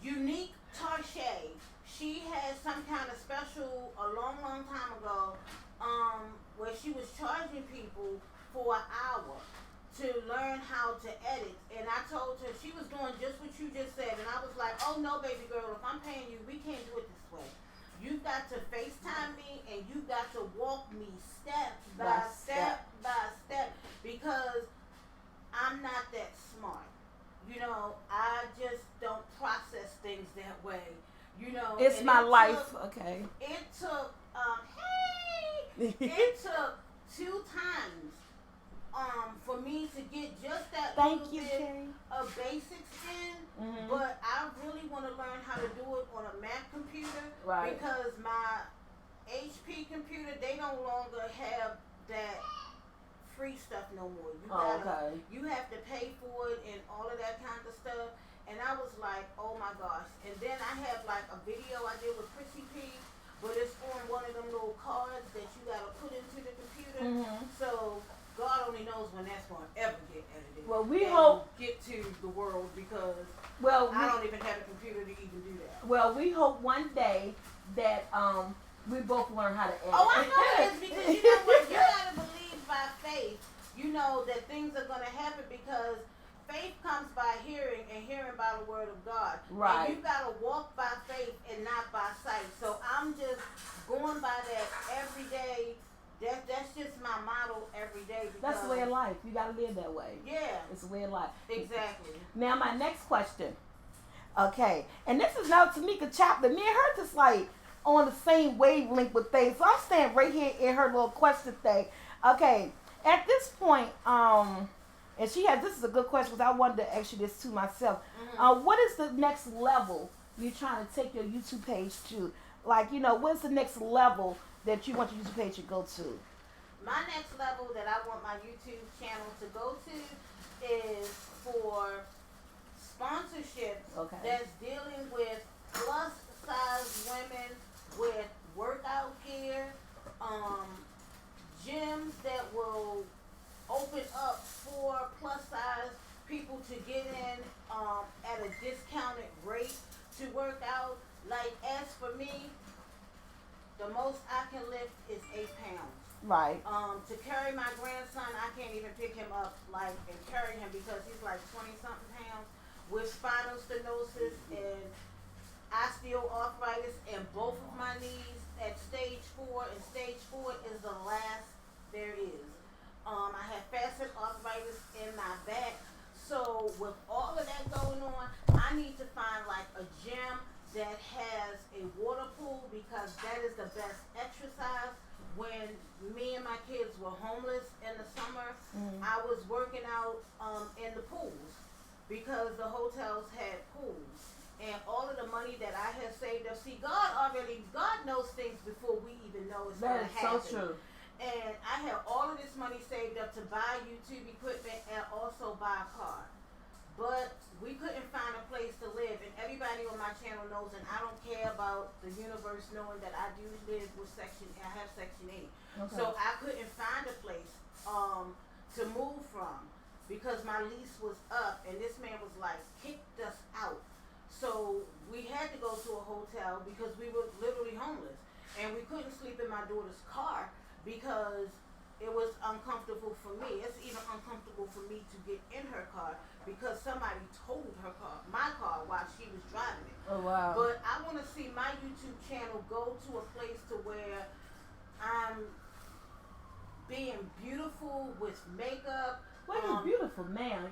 Unique Tarshay. She had some kind of special a long time ago, where she was charging people for an hour to learn how to edit. And I told her, she was doing just what you just said, and I was like, "Oh no, baby girl, if I'm paying you, we can't do it this way. You've got to FaceTime me, and you got to walk me step by step, because I'm not that smart." I just don't process things that way. It's And my it life. took, Okay. it took, it took 2 times, for me to get just that Thank little you, bit Carrie. of basics in. Mm-hmm. But I really want to learn how to do it on a Mac computer, Right. because my HP computer, they no longer have that free stuff no more. Okay. You have to pay for it and all of that kind of stuff. And I was like, oh my gosh. And then I have like a video I did with Chrissy P, but it's on one of them little cards that you gotta put into the computer. Mm-hmm. So God only knows when that's gonna ever get edited. Well, we and hope get to the world, because Well, I don't even have a computer to even do that. Well, we hope one day that we both learn how to edit. Oh, I know it is, because you know what? You gotta believe by faith, that things are gonna happen, because faith comes by hearing, and hearing by the word of God. Right. And you gotta walk by faith and not by sight. So I'm just going by that every day. That's just my motto every day. That's the way of life. You gotta live that way. Yeah. It's the way of life. Exactly. Now, my next question. Okay, and this is now Tamika Chapter. Me and her just like on the same wavelength with things. So I'm staying right here in her little question thing. Okay, at this point, and this is a good question, because I wanted to ask you this to myself. Mm-hmm. What is the next level you're trying to take your YouTube page to? Like, what's the next level that you want your YouTube page to go to? My next level that I want my YouTube channel to go to is for sponsorships that's dealing with plus size women with workout gear, gyms that will open up for plus size people to get in at a discounted rate to work out. Like, as for me, the most I can lift is 8 pounds. Right. To carry my grandson, I can't even pick him up and carry him, because he's like 20-something pounds with spinal stenosis and osteoarthritis in both of my knees at stage 4, and stage 4 is the last there is. I have facet arthritis in my back. So with all of that going on, I need to find like a gym that has a water pool, because that is the best exercise. When me and my kids were homeless in the summer, I was working out in the pools, because the hotels had pools. And all of the money that I had saved up, see, God knows things before we even know it's going to happen. That is so true. And I had all of this money saved up to buy YouTube equipment and also buy a car. But we couldn't find a place to live, and everybody on my channel knows, and I don't care about the universe knowing that I do live with I have Section 8. Okay. So I couldn't find a place to move from, because my lease was up, and this man was like, kicked us out. So we had to go to a hotel, because we were literally homeless, and we couldn't sleep in my daughter's car, because it was uncomfortable for me. It's even uncomfortable for me to get in her car, because somebody totaled my car while she was driving it. Oh, wow. But I want to see my YouTube channel go to a place to where I'm being beautiful with makeup. Well, you're beautiful now,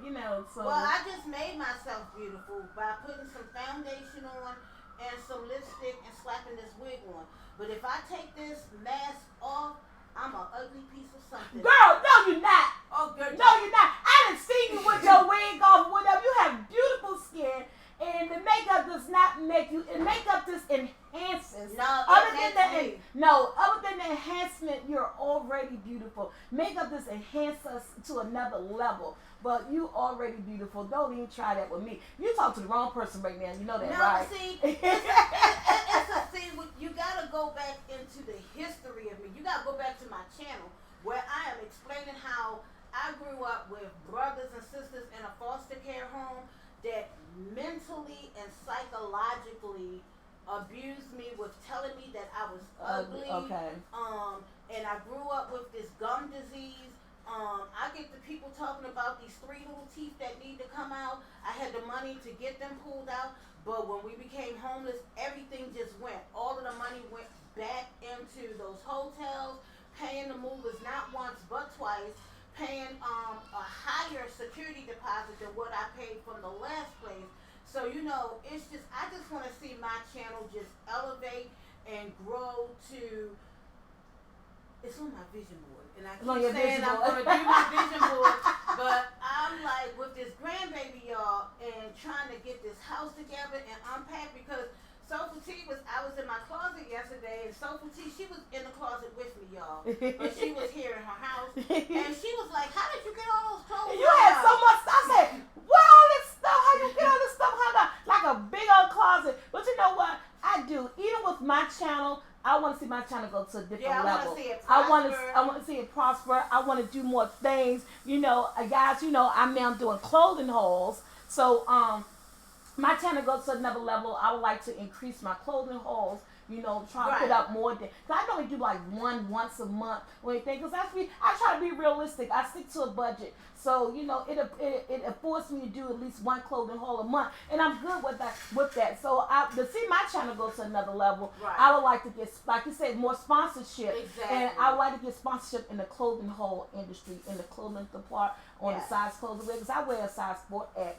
so. Well, I just made myself beautiful by putting some foundation on and some lipstick and slapping this wig on. But if I take this mask off, I'm an ugly piece of something. Girl, no, you're not. Oh, girl. No, you're not. I done seen you with your wig off, whatever. You have beautiful skin, and the makeup does not make you. And makeup just enhances. Other than the enhancement, you're already beautiful. Makeup just enhances us to another level. But you already beautiful. Don't even try that with me. You talk to the wrong person right now. You know that, right? See, you gotta go back into the history of me. You gotta go back to my channel, where I am explaining how I grew up with brothers and sisters in a foster care home that mentally and psychologically abused me with telling me that I was ugly. Okay. And I grew up with this gum disease. I get the people talking about these 3 little teeth that need to come out. I had the money to get them pulled out, but when we became homeless, everything just went. All of the money went back into those hotels, paying the movers not once but twice, paying a higher security deposit than what I paid from the So it's just I just want to see my channel just elevate and grow to. It's on my vision board, and I keep saying I'm gonna do my vision board, but I'm like with this grandbaby, y'all, and trying to get this house together and unpack because SoulfulT I was in my closet yesterday, and SoulfulT, she was in the closet with me, y'all, but she was here in her house, and she was like, "How did you get all those clothes?" You had so much stuff. I said, "Where all this stuff? How you get all this stuff hung up like a big old closet?" But you know what? I do. Even with my channel, I want to see my channel go to a different level. I want to see it prosper. I want to do more things. Guys, I'm now doing clothing hauls. So my channel goes to another level. I would like to increase my clothing hauls. Try to put up more. Cause I only do like one once a month or anything. Cause I try to be realistic. I stick to a budget. So it affords me to do at least one clothing haul a month, and I'm good with that. So to see my channel go to another level, I would like to get, like you said, more sponsorship. Exactly. And I would like to get sponsorship in the clothing haul industry, in the clothing department, on the size clothing. Because I wear a size 4X.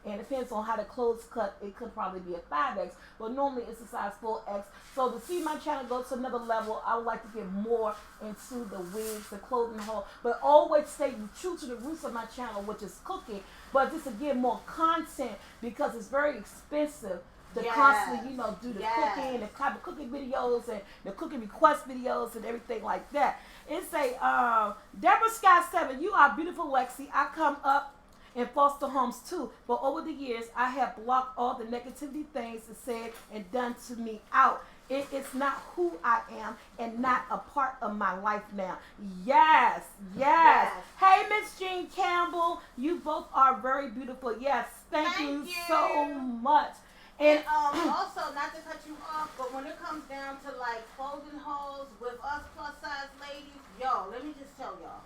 And it depends on how the clothes cut. It could probably be a 5X, but normally it's a size 4X. So to see my channel go to another level, I would like to get more into the wigs, the clothing haul, but always stay true to the roots of my channel, which is cooking. But just to get more content because it's very expensive to constantly, do the cooking, the type of cooking videos and the cooking request videos and everything like that. It's Deborah Scott 7. You are beautiful, Lexi. I come up in foster homes too, but over the years I have blocked all the negativity things that said and done to me out. It is not who I am and not a part of my life now. Yes. Hey, Miss Jean Campbell, you both are very beautiful. Yes, thank you so much. And also, not to cut you off, but when it comes down to like clothing hauls with us plus size ladies, y'all, let me just tell y'all.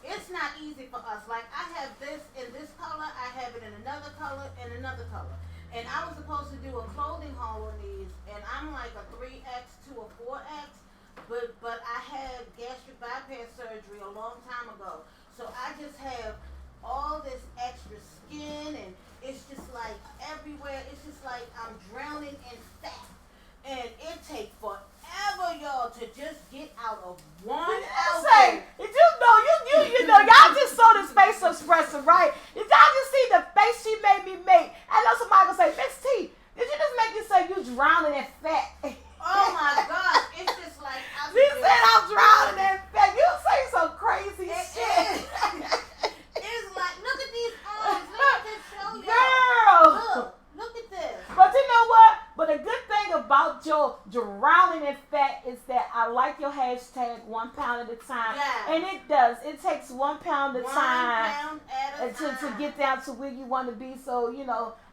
It's not easy for us. Like, I have this in this color, I have it in another color, and another color. And I was supposed to do a clothing haul on these, and I'm like a 3X to a 4X, but I had gastric bypass surgery a long time ago. So I just have all this extra skin, and it's just like everywhere. It's just like I'm drowning in fat. And it takes forever, y'all, to just get out of one outfit. Y'all just saw this facial expression, right? Did y'all just see the face she made me make? I know somebody gonna say, Miss T, did you just make me say you drowning in fat? Oh my gosh, it's just like she said I'm drowning in fat. You say some crazy shit. It's like, look at these arms. Let me just show you. Girl, look at this. But you know what? But the good thing about your drowning in fat is that I like your hashtag 1 pound at a time. Yeah. And it does. It takes 1 pound at a time. 1 pound at a time. To get down to where you want to be. So,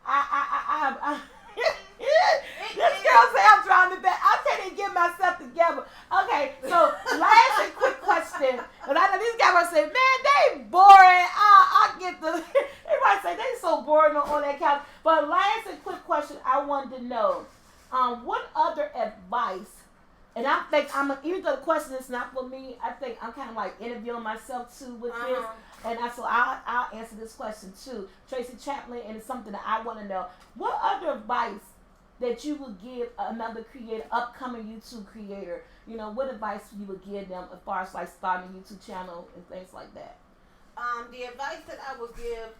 I this girl say I'm drowning in fat. I can't even get myself together. Okay, so last and quick question. And I know these guys will say, man, they boring. I get the everybody say they so boring on that couch. But last and quick question I wanted to know. What other advice, and I think even though the question is not for me, I think I'm kind of like interviewing myself too with this. And I'll answer this question too. Tracy Chaplin, and it's something that I want to know. What other advice that you would give another creator, upcoming YouTube creator? What advice you would give them as far as like starting a YouTube channel and things like that? The advice that I would give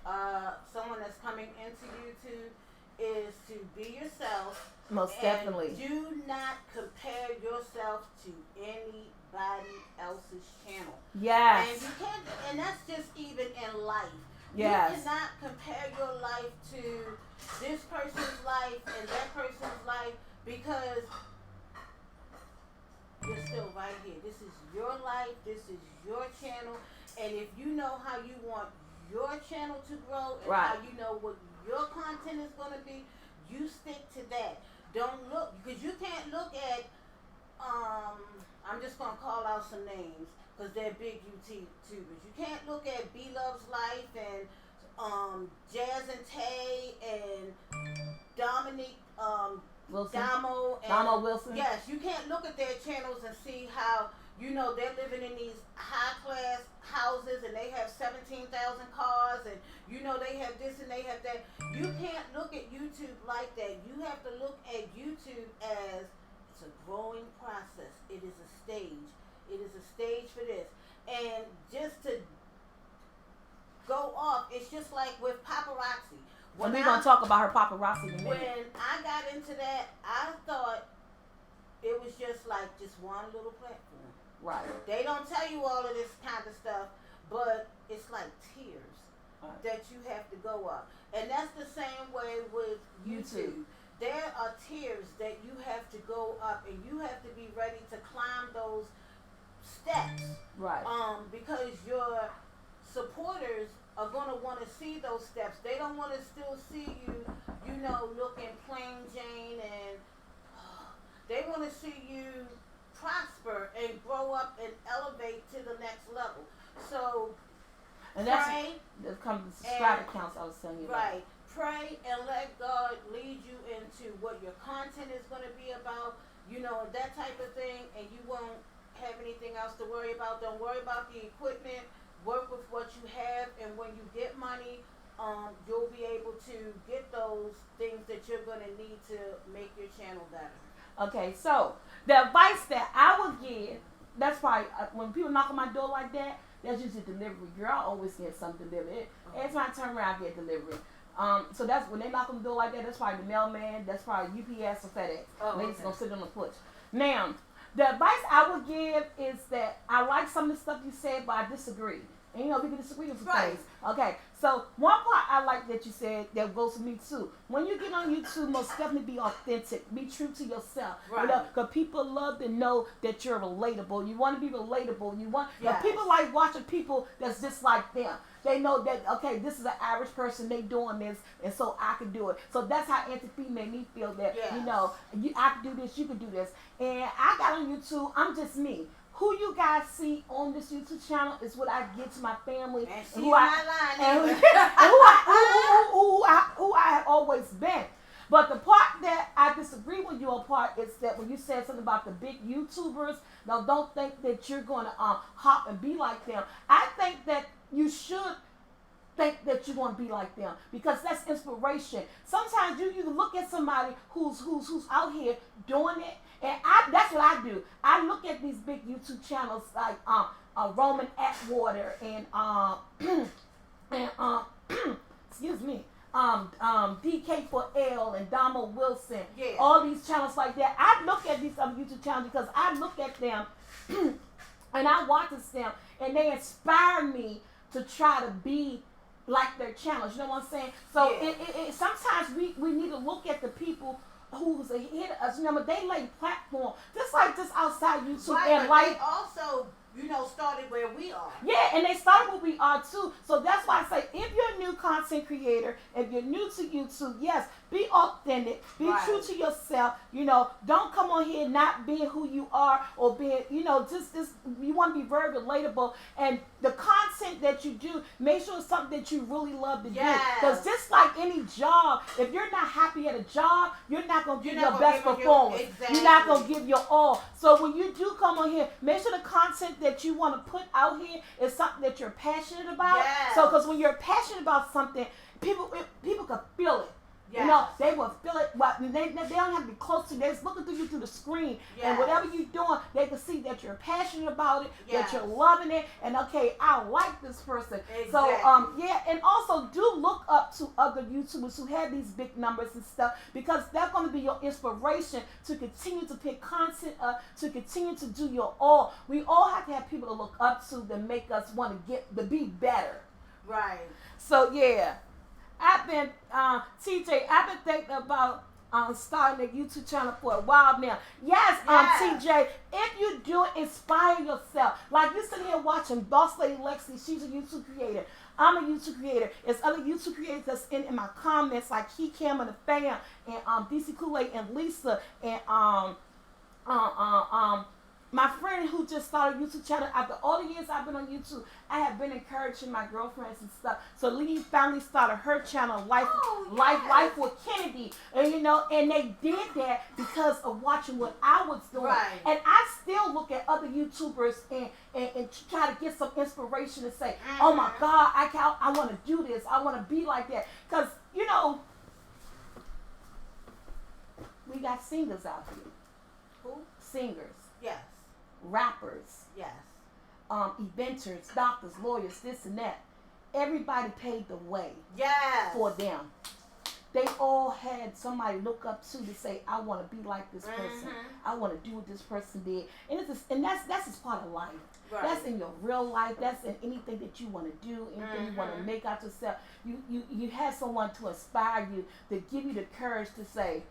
someone that's coming into YouTube is to be yourself. Most definitely. Do not compare yourself to anybody else's channel. Yes. And you can't, and that's just even in life. Yes. You cannot compare your life to this person's life and that person's life because you're still right here. This is your life. This is your channel. And if you know how you want your channel to grow and how you know what your content is going to be, you stick to that. Don't look, because you can't look at, I'm just going to call out some names because they're big YouTubers. You can't look at B Love's Life and Jazz and Tay and Dominique Wilson. Damo Wilson. Yes, you can't look at their channels and see how, they're living in these high class houses and they have 17,000 cars and You know, they have this and they have that. You can't look at YouTube like that. You have to look at YouTube as it's a growing process. It is a stage. It is a stage for this. And just to go off, it's just like with Paparazzi. When we're going to talk about her paparazzi in a minute. When I got into that, I thought it was just like just one little platform. Right. They don't tell you all of this kind of stuff, but it's like tiers that you have to go up. And that's the same way with YouTube. There are tiers that you have to go up, and you have to be ready to climb those steps. Right. Because your supporters are going to want to see those steps. They don't want to still see you, you know, looking plain Jane, and they want to see you prosper and grow up and elevate to the next level. So, and pray. That comes to subscriber counts I was telling you about. Right. Pray and let God lead you into what your content is going to be about, you know, that type of thing, and you won't have anything else to worry about. Don't worry about the equipment. Work with what you have, and when you get money, you'll be able to get those things that you're going to need to make your channel better. Okay, so the advice that I would give, that's why when people knock on my door like that, that's usually delivery. Girl, I always get something delivered. Every time I turn around, I get delivery. So that's when they knock on the door like that, that's probably the mailman, that's probably UPS or FedEx. Ladies gonna sit on the porch. Now, the advice I would give is that I like some of the stuff you said, but I disagree. And you know, we can disagree with some things. Okay, so one part I like that you said that goes for me too. When you get on YouTube, most definitely be authentic. Be true to yourself. Right. You know, because people love to know that you're relatable. You want to be relatable. You want Yes. people like watching people that's just like them. They know that, okay, this is an average person, they doing this, and so I can do it. So that's how Auntie P made me feel that, Yes. you know, I can do this, you can do this. And I got on YouTube, I'm just me. Who you guys see on this YouTube channel is what I give to my family. And who I have always been. But the part that I disagree with you on part is that when you said something about the big YouTubers, now don't think that you're going to hop and be like them. I think that you should think that you're going to be like them because that's inspiration. Sometimes you look at somebody who's out here doing it, and that's what I do. I look at these big YouTube channels like Roman Atwater and excuse me, DK4L and Damo Wilson. Yeah. All these channels like that. I look at these other YouTube channels because I look at them and I watch them, and they inspire me to try to be like their channels. You know what I'm saying? So yeah. Sometimes we need to look at the people who's ahead of us. Remember, they lay platform just like this outside YouTube, right, and but like they also, you know, started where we are. yeah, and they started where we are too. So that's why I say, if you're a new content creator, if you're new to YouTube, yes, be authentic, be right. true to yourself. You know, don't come on here not being who you are or being, you know, just you want to be very relatable. And the content that you do, make sure it's something that you really love to do. Because just like any job, if you're not happy at a job, you're not going to give your best performance. Exactly. You're not going to give your all. So when you do come on here, make sure the content that you want to put out here is something that you're passionate about. Yes. So because when you're passionate about something, people can feel it. Yes. You know, they will feel it. But they don't have to be close to you. They're just looking through you through the screen. Yes. And whatever you're doing, they can see that you're passionate about it, Yes. that you're loving it, and okay, I like this person. Exactly. So yeah, and also do look up to other YouTubers who have these big numbers and stuff, because that's going to be your inspiration to continue to pick content up, to continue to do your all. We all have to have people to look up to that make us want to be better. Right. So yeah. I've been, TJ, I've been thinking about starting a YouTube channel for a while now. Yes, TJ, if you do it, inspire yourself. Like you sit here watching Boss Lady Lexi, she's a YouTube creator. I'm a YouTube creator. There's other YouTube creators that's in my comments, like He Cam and the Fam, and DC Kool-Aid and Lisa, and my friend who just started a YouTube channel, after all the years I've been on YouTube, I have been encouraging my girlfriends and stuff. So Lee finally started her channel, Life with Kennedy, and you know, and they did that because of watching what I was doing. Right. And I still look at other YouTubers and try to get some inspiration and say, oh my God, I want to do this. I want to be like that. Because, you know, we got singers out here. Who? Singers. Yes. Rappers. Yes. Inventors, doctors, lawyers, this and that. Everybody paved the way for them. They all had somebody look up to say, I want to be like this person. I want to do what this person did. And that's just part of life. Right. That's in your real life. That's in anything that you want to do, anything you want to make out yourself. You have someone to inspire you, to give you the courage to say,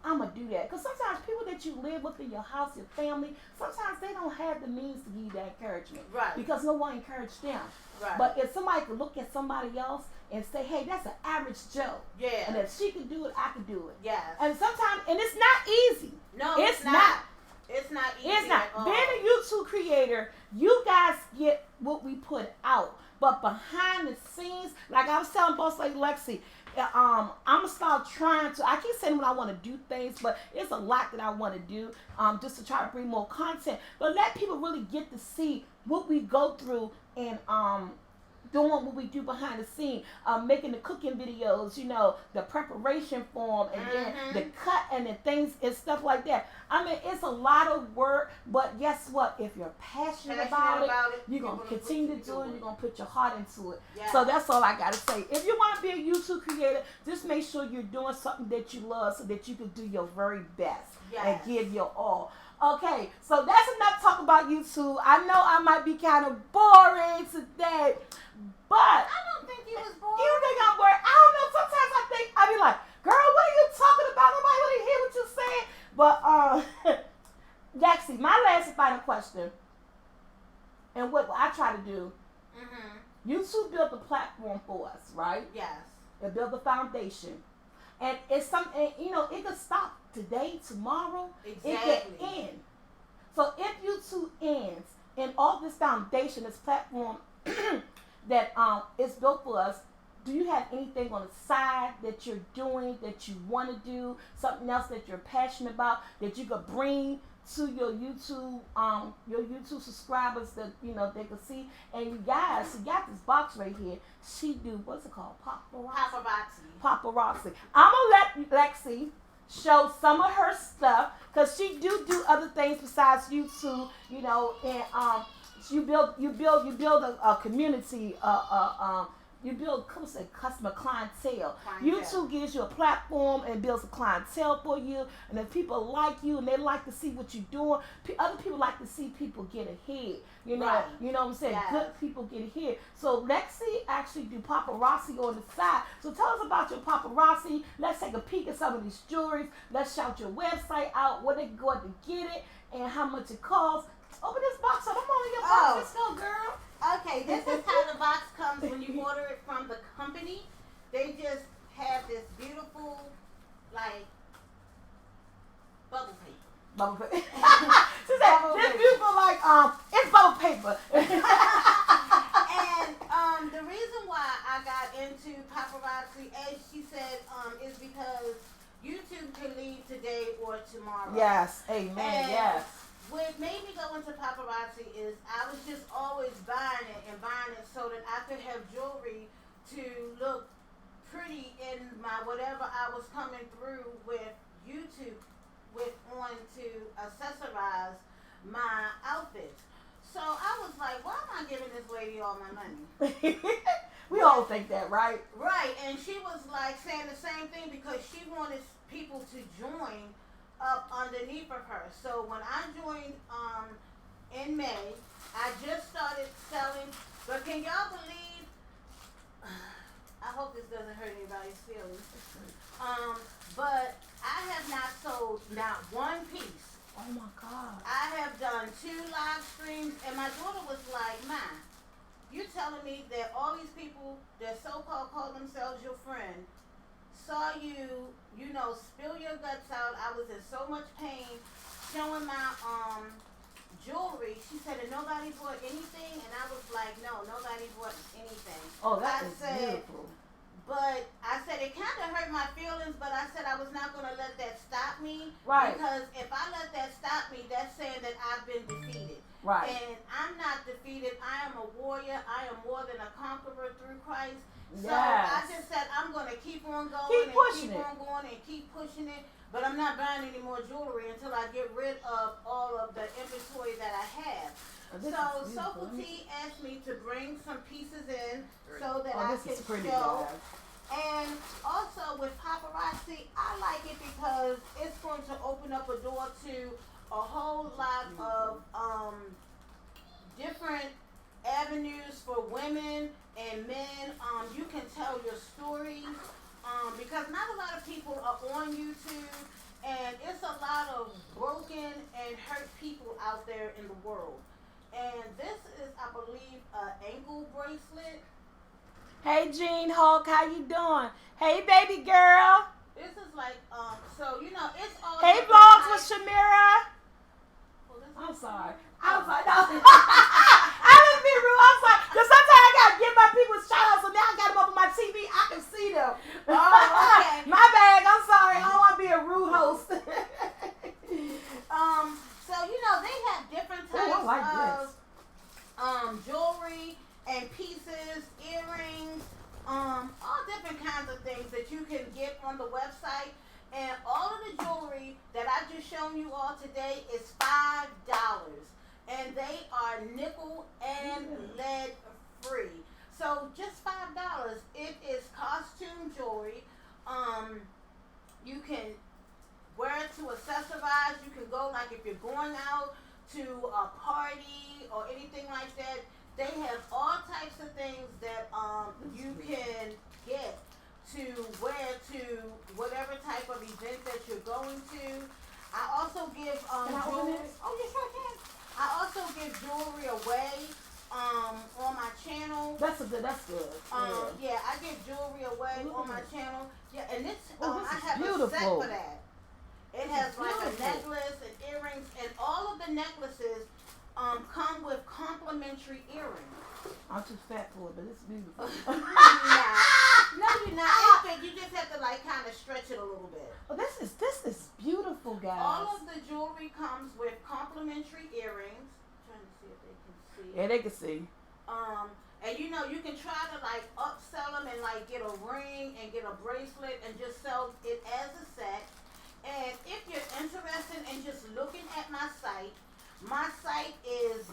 I'm going to do that. Because sometimes people that you live with in your house, your family, sometimes they don't have the means to give you that encouragement. Right. Because no one encouraged them. Right. But if somebody could look at somebody else and say, hey, that's an average Joe. Yeah. And if she could do it, I could do it. Yes. And sometimes, and it's not easy. No, it's not. It's not easy. It's not. Being a YouTube creator, you guys get what we put out. But behind the scenes, like I was telling Boss Lady Lexi, I'm going to start trying to, I keep saying when I want to do things, but it's a lot that I want to do just to try to bring more content. But let people really get to see what we go through and doing what we do behind the scene, making the cooking videos, you know, the preparation form, and then the cut and the things and stuff like that. I mean, it's a lot of work, but guess what? If you're passionate about it, you're going to continue to do it. You're going to put your heart into it. Yeah. So that's all I got to say. If you want to be a YouTube creator, just make sure you're doing something that you love so that you can do your very best and give your all. Okay, so that's enough talk about YouTube. I know I might be kind of boring today, but I don't think you was boring. You think I'm boring? I don't know. Sometimes I be like, girl, what are you talking about? Nobody want to hear what you're saying. But Lexi, my last and final question, and what I try to do, YouTube built a platform for us, right? Yes. It built a foundation, and it's something. You know, it could stop today, tomorrow. Exactly. It could end. So if YouTube ends, and all this foundation, this platform that is built for us, do you have anything on the side that you're doing that you want to do, something else that you're passionate about that you could bring to your YouTube subscribers that you know they can see? And you guys, she got this box right here. She do what's it called? Paparazzi. I'm gonna let Lexi show some of her stuff because she do other things besides YouTube. You know, and you build a community. You build customer clientele. YouTube gives you a platform and builds a clientele for you. And if people like you and they like to see what you're doing, other people like to see people get ahead. You know, you know what I'm saying? Yes. Good people get ahead. So Lexi actually do paparazzi on the side. So tell us about your paparazzi. Let's take a peek at some of these jewelries. Let's shout your website out, where they go to get it, and how much it costs. Open this box up. I'm on your box. Let's go, girl. Okay, this is how the box comes when you order it from the company. They just have this beautiful, like, bubble paper. Bubble paper. She said, this beautiful, like, it's bubble paper. And the reason why I got into paparazzi, as she said, is because YouTube can leave today or tomorrow. Yes, amen, yes. What made me go into paparazzi is I was just always buying it so that I could have jewelry to look pretty in my whatever I was coming through with YouTube on to accessorize my outfits. So I was like, why am I giving this lady all my money? We all think that, right? Right, and she was like saying the same thing because she wanted people to join up underneath of her. So when I joined in May, I just started selling. But can y'all believe? I hope this doesn't hurt anybody's feelings. But I have not sold not one piece. Oh my God! I have done 2 live streams, and my daughter was like, "Ma, you telling me that all these people that so-called call themselves your friend saw you, spill your guts out. I was in so much pain, showing my jewelry. She said, and nobody bought anything, and I was like, no, nobody bought anything. Oh, that I is said, beautiful. But I said it kind of hurt my feelings, but I said I was not going to let that stop me. Right. Because if I let that stop me, that's saying that I've been defeated. Right. And I'm not defeated. I am a warrior. I am more than a conqueror through Christ. So Yes. I just said I'm going to keep on going Keep pushing keep it. on going and keep pushing it. But I'm not buying any more jewelry until I get rid of all of the inventory that I have. Oh, So SoulfulT asked me to bring some pieces in so that I this can is pretty, show. guys. And also with Paparazzi, I like it because it's going to open up a door to a whole lot of different avenues for women and men. You can tell your stories because not a lot of people are on YouTube, and it's a lot of broken and hurt people out there in the world. And this is, I believe, an ankle bracelet. Hey, Jean Hulk, how you doing? Hey, baby girl. This is like, so you know, it's all. Hey, different vlogs with types. Shamira. Oh, this I'm is- sorry. I was like, no. I didn't be rude. I was like, because sometimes I got to give my people shout outs, so now I got them up on my TV. I can see them. Oh, okay. My bad. I'm sorry. I don't want to be a rude host. So you know, they have different types Ooh, I like of jewelry and pieces, earrings, all different kinds of things that you can get on the website. And all of the jewelry that I just shown you all today is $5. And they are nickel and lead free. So just $5. It is costume jewelry. You can wear it to accessorize. You can go, like if you're going out to a party or anything like that. They have all types of things that you can get to wear to whatever type of event that you're going to. I also give Can I open jewelry. this? Oh, you sure can. I also give jewelry away on my channel. That's good. Yeah, I give jewelry away on my channel. Yeah, and this, this I is have beautiful. a set for that. It has like a beautiful. necklace and earrings, and all of the necklaces come with complimentary earrings. I'm too fat for it, but it's beautiful. No, you're not. It's big. You just have to like kind of stretch it a little bit. Oh, this is beautiful, guys. All of the jewelry comes with complimentary earrings. I'm trying to see if they can see. Yeah, they can see. And you know, you can try to like upsell them and like get a ring and get a bracelet and just sell it as a set. And if you're interested in just looking at my site is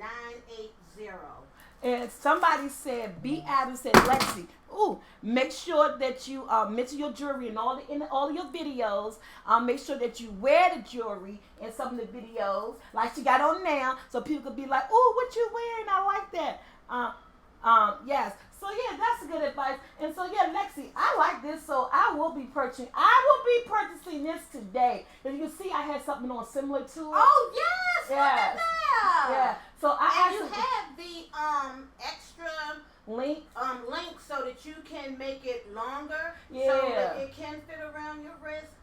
paparazzi.com/301980. And somebody said, B. Adams said, Lexi, make sure that you mention your jewelry in all of your videos. Make sure that you wear the jewelry in some of the videos, like she got on now, so people could be like, ooh, what you wearing? I like that. Yes. So yeah, that's good advice. And so yeah, Lexi, I like this, so I will be purchasing this today. As you can see, I had something on similar to it. Oh yes, look at Yes. that. Yeah. So I And you actually have the extra link. link so that you can make it longer, so Yeah. that it can fit around your wrist,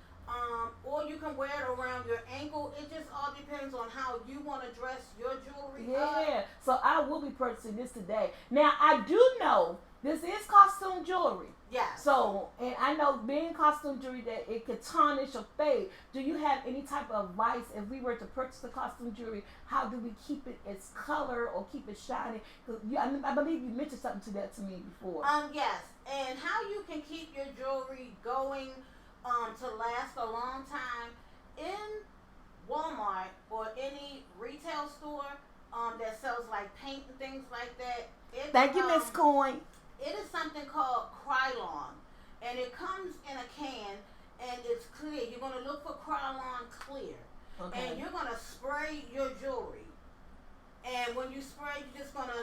or you can wear it around your ankle. It just all depends on how you want to dress your jewelry up. Yeah, so I will be purchasing this today. Now, I do know this is costume jewelry. Yeah. So, and I know being costume jewelry that it could tarnish or fade. Do you have any type of advice if we were to purchase the costume jewelry? How do we keep it its color or keep it shiny? Because I believe you mentioned something to that to me before. Yes, and how you can keep your jewelry going to last a long time in Walmart or any retail store that sells like paint and things like that. Thank you, Miss Coin. It is something called Krylon, and it comes in a can, and it's clear. You're going to look for Krylon clear, and you're going to spray your jewelry. And when you spray, you're just going to,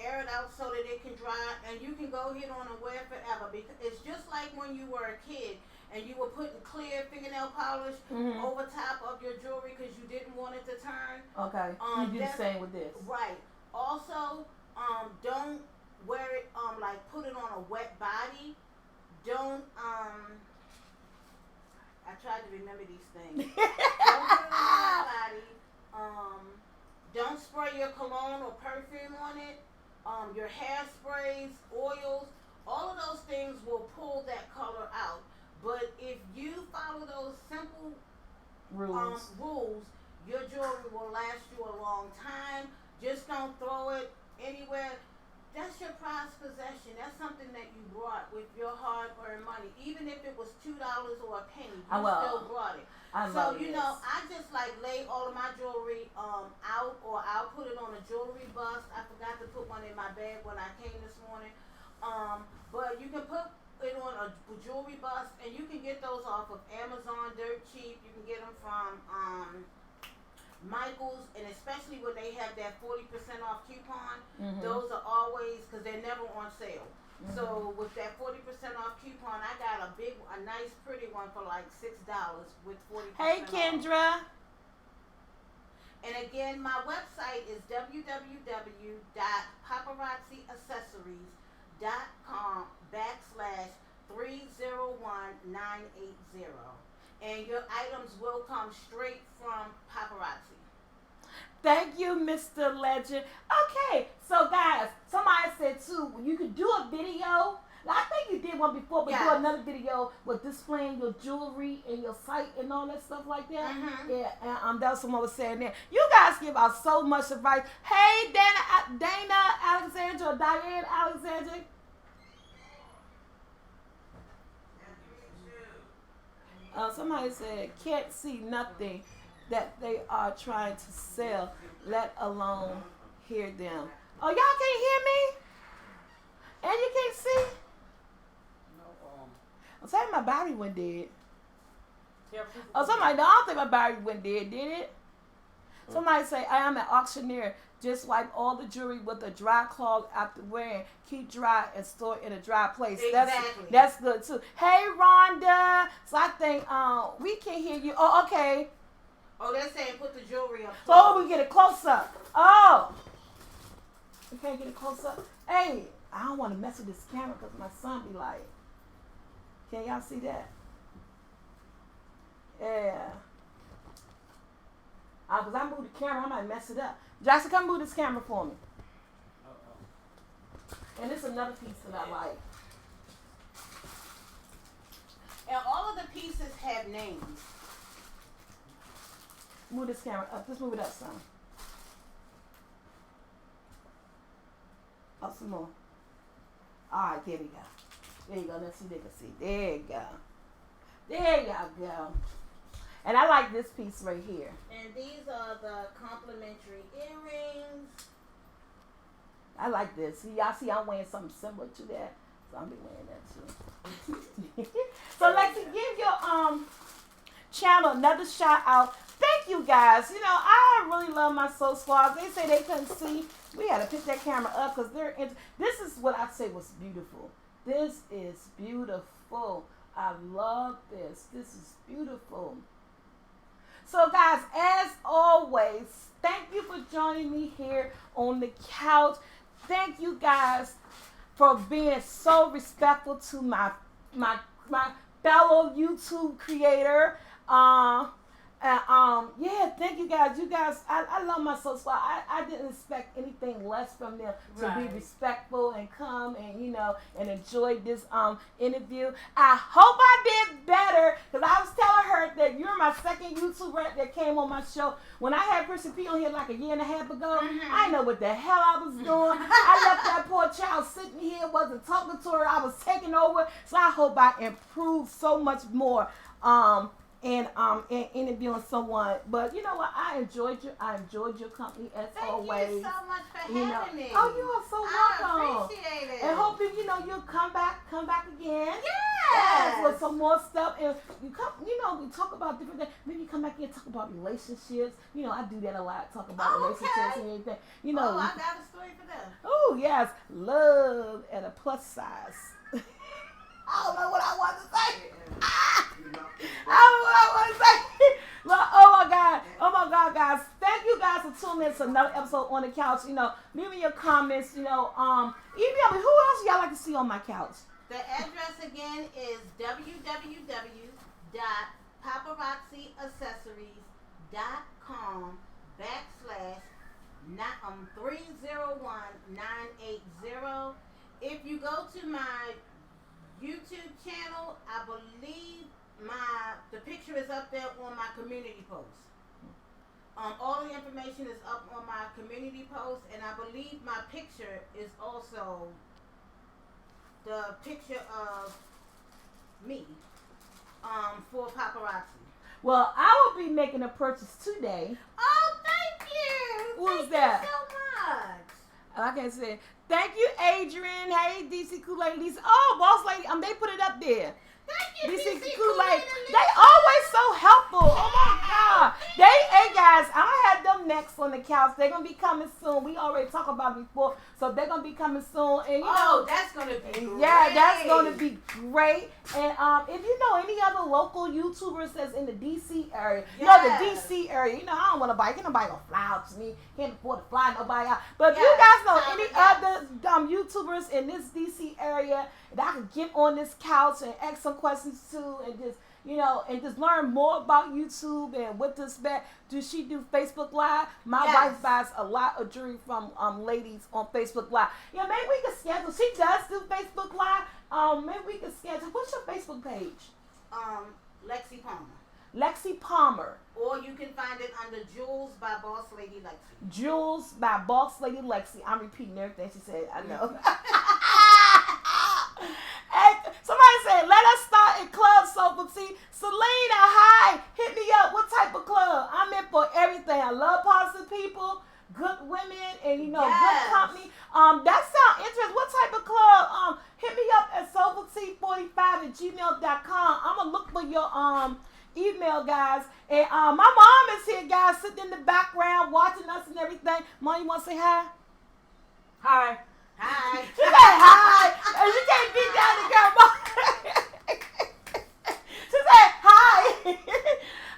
air it out so that it can dry, and you can go ahead on and wear it forever. Because it's just like when you were a kid, and you were putting clear fingernail polish over top of your jewelry because you didn't want it to turn. Okay, you do the same with this. Right. Also, don't wear it like put it on a wet body. Don't I tried to remember these things. Don't put it on a wet body. Don't spray your cologne or perfume on it. Your hairsprays, oils, all of those things will pull that color out. But if you follow those simple rules, your jewelry will last you a long time. Just don't throw it anywhere. That's your prized possession. That's something that you brought with your hard-earned money. Even if it was $2 or a penny, you still brought it. So, you know, I just like lay all of my jewelry out, or I'll put it on a jewelry bust. I forgot to put one in my bag when I came this morning. But you can put it on a jewelry bust, and you can get those off of Amazon dirt cheap. You can get them from Michael's, and especially when they have that 40% off coupon, those are always, because they're never on sale. So with that 40% off coupon, I got a nice, pretty one for like $6 with 40% Hey, Kendra. off. And again, my website is www.paparazziaccessories.com/301980. And your items will come straight from Paparazzi. Thank you, Mr. Legend. Okay, so guys, somebody said too, you could do a video. I think you did one before, but do another video with displaying your jewelry and your site and all that stuff like that. Yeah, and that was someone was saying that. You guys give out so much advice. Hey, Dana Alexandra, or Diane Alexandra. Somebody said, can't see nothing that they are trying to sell, let alone hear them. Oh, y'all can't hear me? And you can't see? No, I'm saying my battery went dead. Oh, somebody, no, I don't think my battery went dead, did it? Somebody say, I am an auctioneer. Just wipe all the jewelry with a dry cloth after wearing. Keep dry and store in a dry place. Exactly. That's good too. Hey, Rhonda. So I think we can hear you. Oh, okay. Oh, they're saying put the jewelry up. So we get a close up. Oh. We can't get a close up. Hey, I don't want to mess with this camera because my son be like, can y'all see that? Yeah. Because I moved the camera, I might mess it up. Jackson, come move this camera for me. And this is another piece that I like. And all of the pieces have names. Move this camera up. Just move it up some. Up some more. All right, there we go. There you go. Let's see if they can see. There you go. There y'all go. And I like this piece right here. And these are the complimentary earrings. I like this. See, y'all see I'm wearing something similar to that. So I'll be wearing that too. So Lexi, give your channel another shout out. Thank you guys. You know, I really love my Soul Squads. They say they couldn't see. We had to pick that camera up because they're this is what I say was beautiful. This is beautiful. I love this. This is beautiful. So guys, as always, thank you for joining me here on the couch. Thank you guys for being so respectful to my fellow YouTube creator. Yeah, thank you guys. You guys, I love my Soul Squad. I didn't expect anything less from them to be respectful and come and, you know, and enjoy this interview. I hope I did better because I was telling her that you're my second YouTuber that came on my show. When I had Chrissy P on here like a year and a half ago, I didn't know what the hell I was doing. I left that poor child sitting here, wasn't talking to her. I was taking over. So I hope I improved so much more. And interviewing someone, but you know what? I enjoyed your company as always. Thank you so much for having me. Oh, you are so welcome. I appreciate it. And hoping you'll come back again. Yes. With some more stuff, and we talk about different things. Maybe you come back here and talk about relationships. You know, I do that a lot. Talk about relationships and everything. You know. Oh, I got a story for them. Oh yes, love at a plus size. I don't know what I want to say. I don't know what I want to say. But, oh my God, guys. Thank you guys for tuning tuning in to another episode on the couch. You know, leave me your comments. You know, email me. Who else y'all like to see on my couch? The address again is www.paparazzyaccessories.com/301980. If you go to my YouTube channel, I believe the picture is up there on my community post. All the information is up on my community post, and I believe my picture is also the picture of me for Paparazzi. Well, I will be making a purchase today. Oh, thank you. Who's that? Thank you so much. Like I said, thank you, Adrian. Hey, DC Kool-Aid Lisa. Oh, Boss Lady, they put it up there. Thank you, DC DC Kool-Aid. They always so helpful. Oh my God. Hey guys, I'm gonna have them next on the couch. They're gonna be coming soon. We already talked about it before, so they're gonna be coming soon. And you know, that's gonna be great. Yeah, that's gonna be great. And if you know any other local YouTubers that's in the DC area, you know the DC area. You know, I don't want to buy. Can't nobody gonna fly out to me. Can't afford to fly nobody out. But if you guys know any other YouTubers in this DC area that I could get on this couch and ask some questions to, and just and just learn more about YouTube and what this back. Do she do Facebook Live? My wife buys a lot of jewelry from ladies on Facebook Live. Yeah, maybe we can schedule. She does do Facebook Live. Maybe we can schedule. What's your Facebook page? Lexi Palmer. Lexi Palmer. Or you can find it under Jewels by Boss Lady Lexi. Jewels by Boss Lady Lexi. I'm repeating everything she said. I know. Hey, somebody said, let us start in Club SoulfulT. Selena, hi. Hit me up. What type of club? I'm in for everything. I love positive people, good women, and good company. That sounds interesting. What type of club? Hit me up at soulfulT45@gmail.com. I'm gonna look for your email, guys. And my mom is here, guys, sitting in the background watching us and everything. Mom, you wanna say hi? Hi. Hi. She said hi. And she can't beat down the girl. She said hi.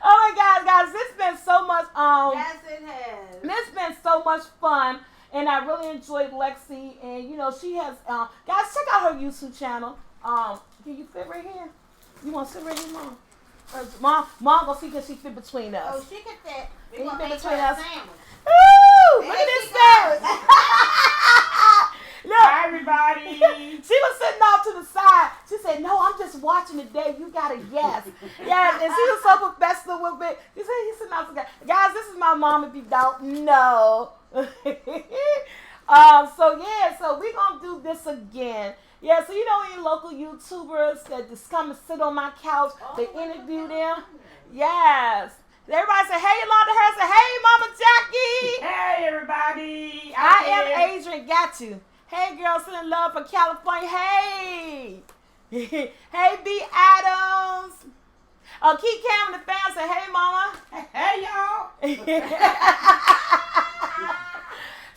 Oh my God, guys, this has been so much. Yes, it has. This has been so much fun, and I really enjoyed Lexi. And she has. Guys, check out her YouTube channel. Can you fit right here? You want to sit right here, Mom? Mom, go see if she fit between us. Oh, she can fit. Can We're you gonna fit make between her a us? sandwich. Ooh, look at this sandwich. Look. Hi, everybody. She was sitting off to the side. She said, no, I'm just watching today. You got to guess. Yeah, and she was so professional with it. She said, he's sitting off to the guys, this is my mom if you don't know. So we're going to do this again. Yeah, so any local YouTubers that just come and sit on my couch, they interview them. Yes. Everybody say, hey, Yolanda Harrison. Hey, Mama Jackie. Hey, everybody. I am Adrian. Got you. Hey, girls in love from California. Hey. Hey, B. Adams. Keith Cameron, the fans say, hey, Mama. Hey, y'all.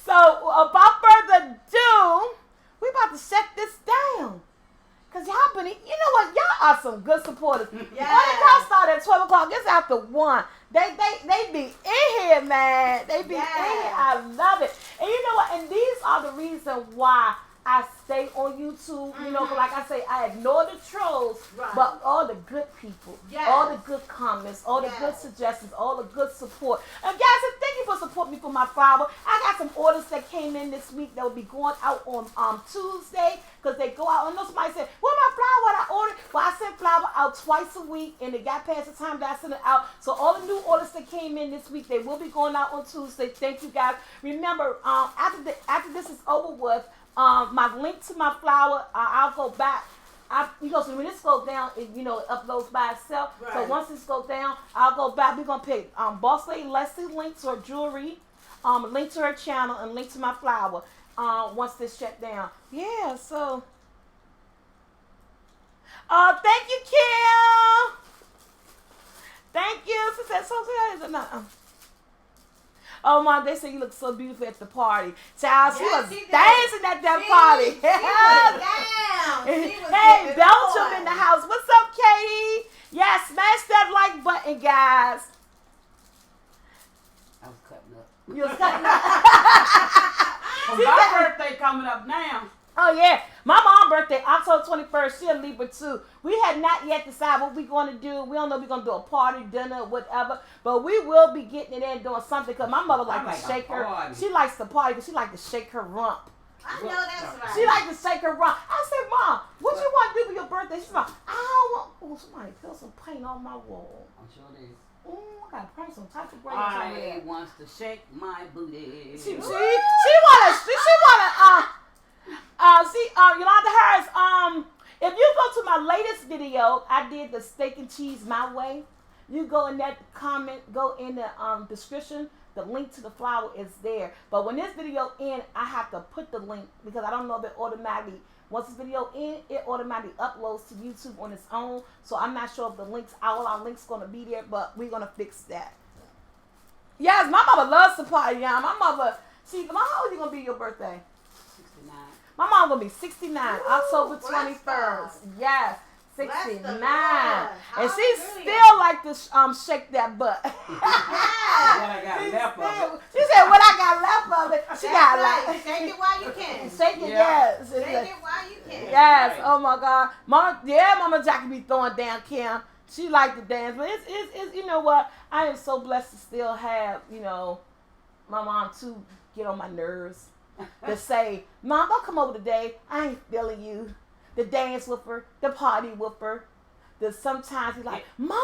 So, without further ado, we about to shut this down. Because y'all been, what? Y'all are some good supporters. Yeah. When the call started at 12 o'clock, it's after 1. They be in here, man. They be in here. I love it. And you know what? And these are the reasons why I stay on YouTube. Like I say, I ignore the trolls, but all the good people, all the good comments, all the good suggestions, all the good support. And guys, thank you for supporting me for my flower. I got some orders that came in this week that will be going out on Tuesday, because they go out. I know somebody said, "Where my flower that I ordered?" Well, I send flower out twice a week, and it got past the time that I sent it out. So all the new orders that came in this week, they will be going out on Tuesday. Thank you, guys. Remember, after this is over with, my link to my flower, I'll go back. So when this goes down, it uploads by itself. Right. So once this goes down, I'll go back. We're gonna pick Boss Lady Leslie link to her jewelry, link to her channel, and link to my flower. Once this shut down, yeah. So, thank you, Kim. Thank you. She said, oh, Mom, they say you look so beautiful at the party. Child, she was dancing at that party. Hey, Belgium in the house. What's up, Katie? Yeah, smash that like button, guys. I was cutting up. You was cutting up. My birthday coming up now. Oh yeah, my mom's birthday, October 21st. She a Libra too. We had not yet decided what we're going to do. We don't know if we're going to do a party, dinner, whatever. But we will be getting it in and doing something because my mother likes to shake her. She likes to party because she likes to shake her rump. I know that's right. She likes to shake her rump. I said, Mom, what you want to do for your birthday? She's like, I don't want. Oh, somebody put some paint on my wall. I'm sure it is. I got to paint some type of brains I on there. wants to shake my booty. She Yolanda Harris, if you go to my latest video, I did the steak and cheese my way. You go in that comment, go in the description, the link to the flour is there. But when this video ends, I have to put the link because I don't know if it automatically, once this video ends, it automatically uploads to YouTube on its own. So I'm not sure if the links, all our links going to be there, but we're going to fix that. Yes, my mother loves to party, y'all. My mother, how old you going to be your birthday? 69. My mom gonna be 69, Ooh, October bless 21st. Yes, 69, and she Hallelujah. still like to shake that butt. What I got left of it. She said, "What I got left of it, she That's got right. like Shake it while you can. shake it." Yeah. Yes, Shake it while you can. yes. Right. Oh my God, Mama Jackie be throwing down Kim. She like to dance, but it's you know what? I am so blessed to still have my mom to get on my nerves. To say, Mom, don't come over today. I ain't feeling you. The dance with her, the party with her. The sometimes he's like, Mom.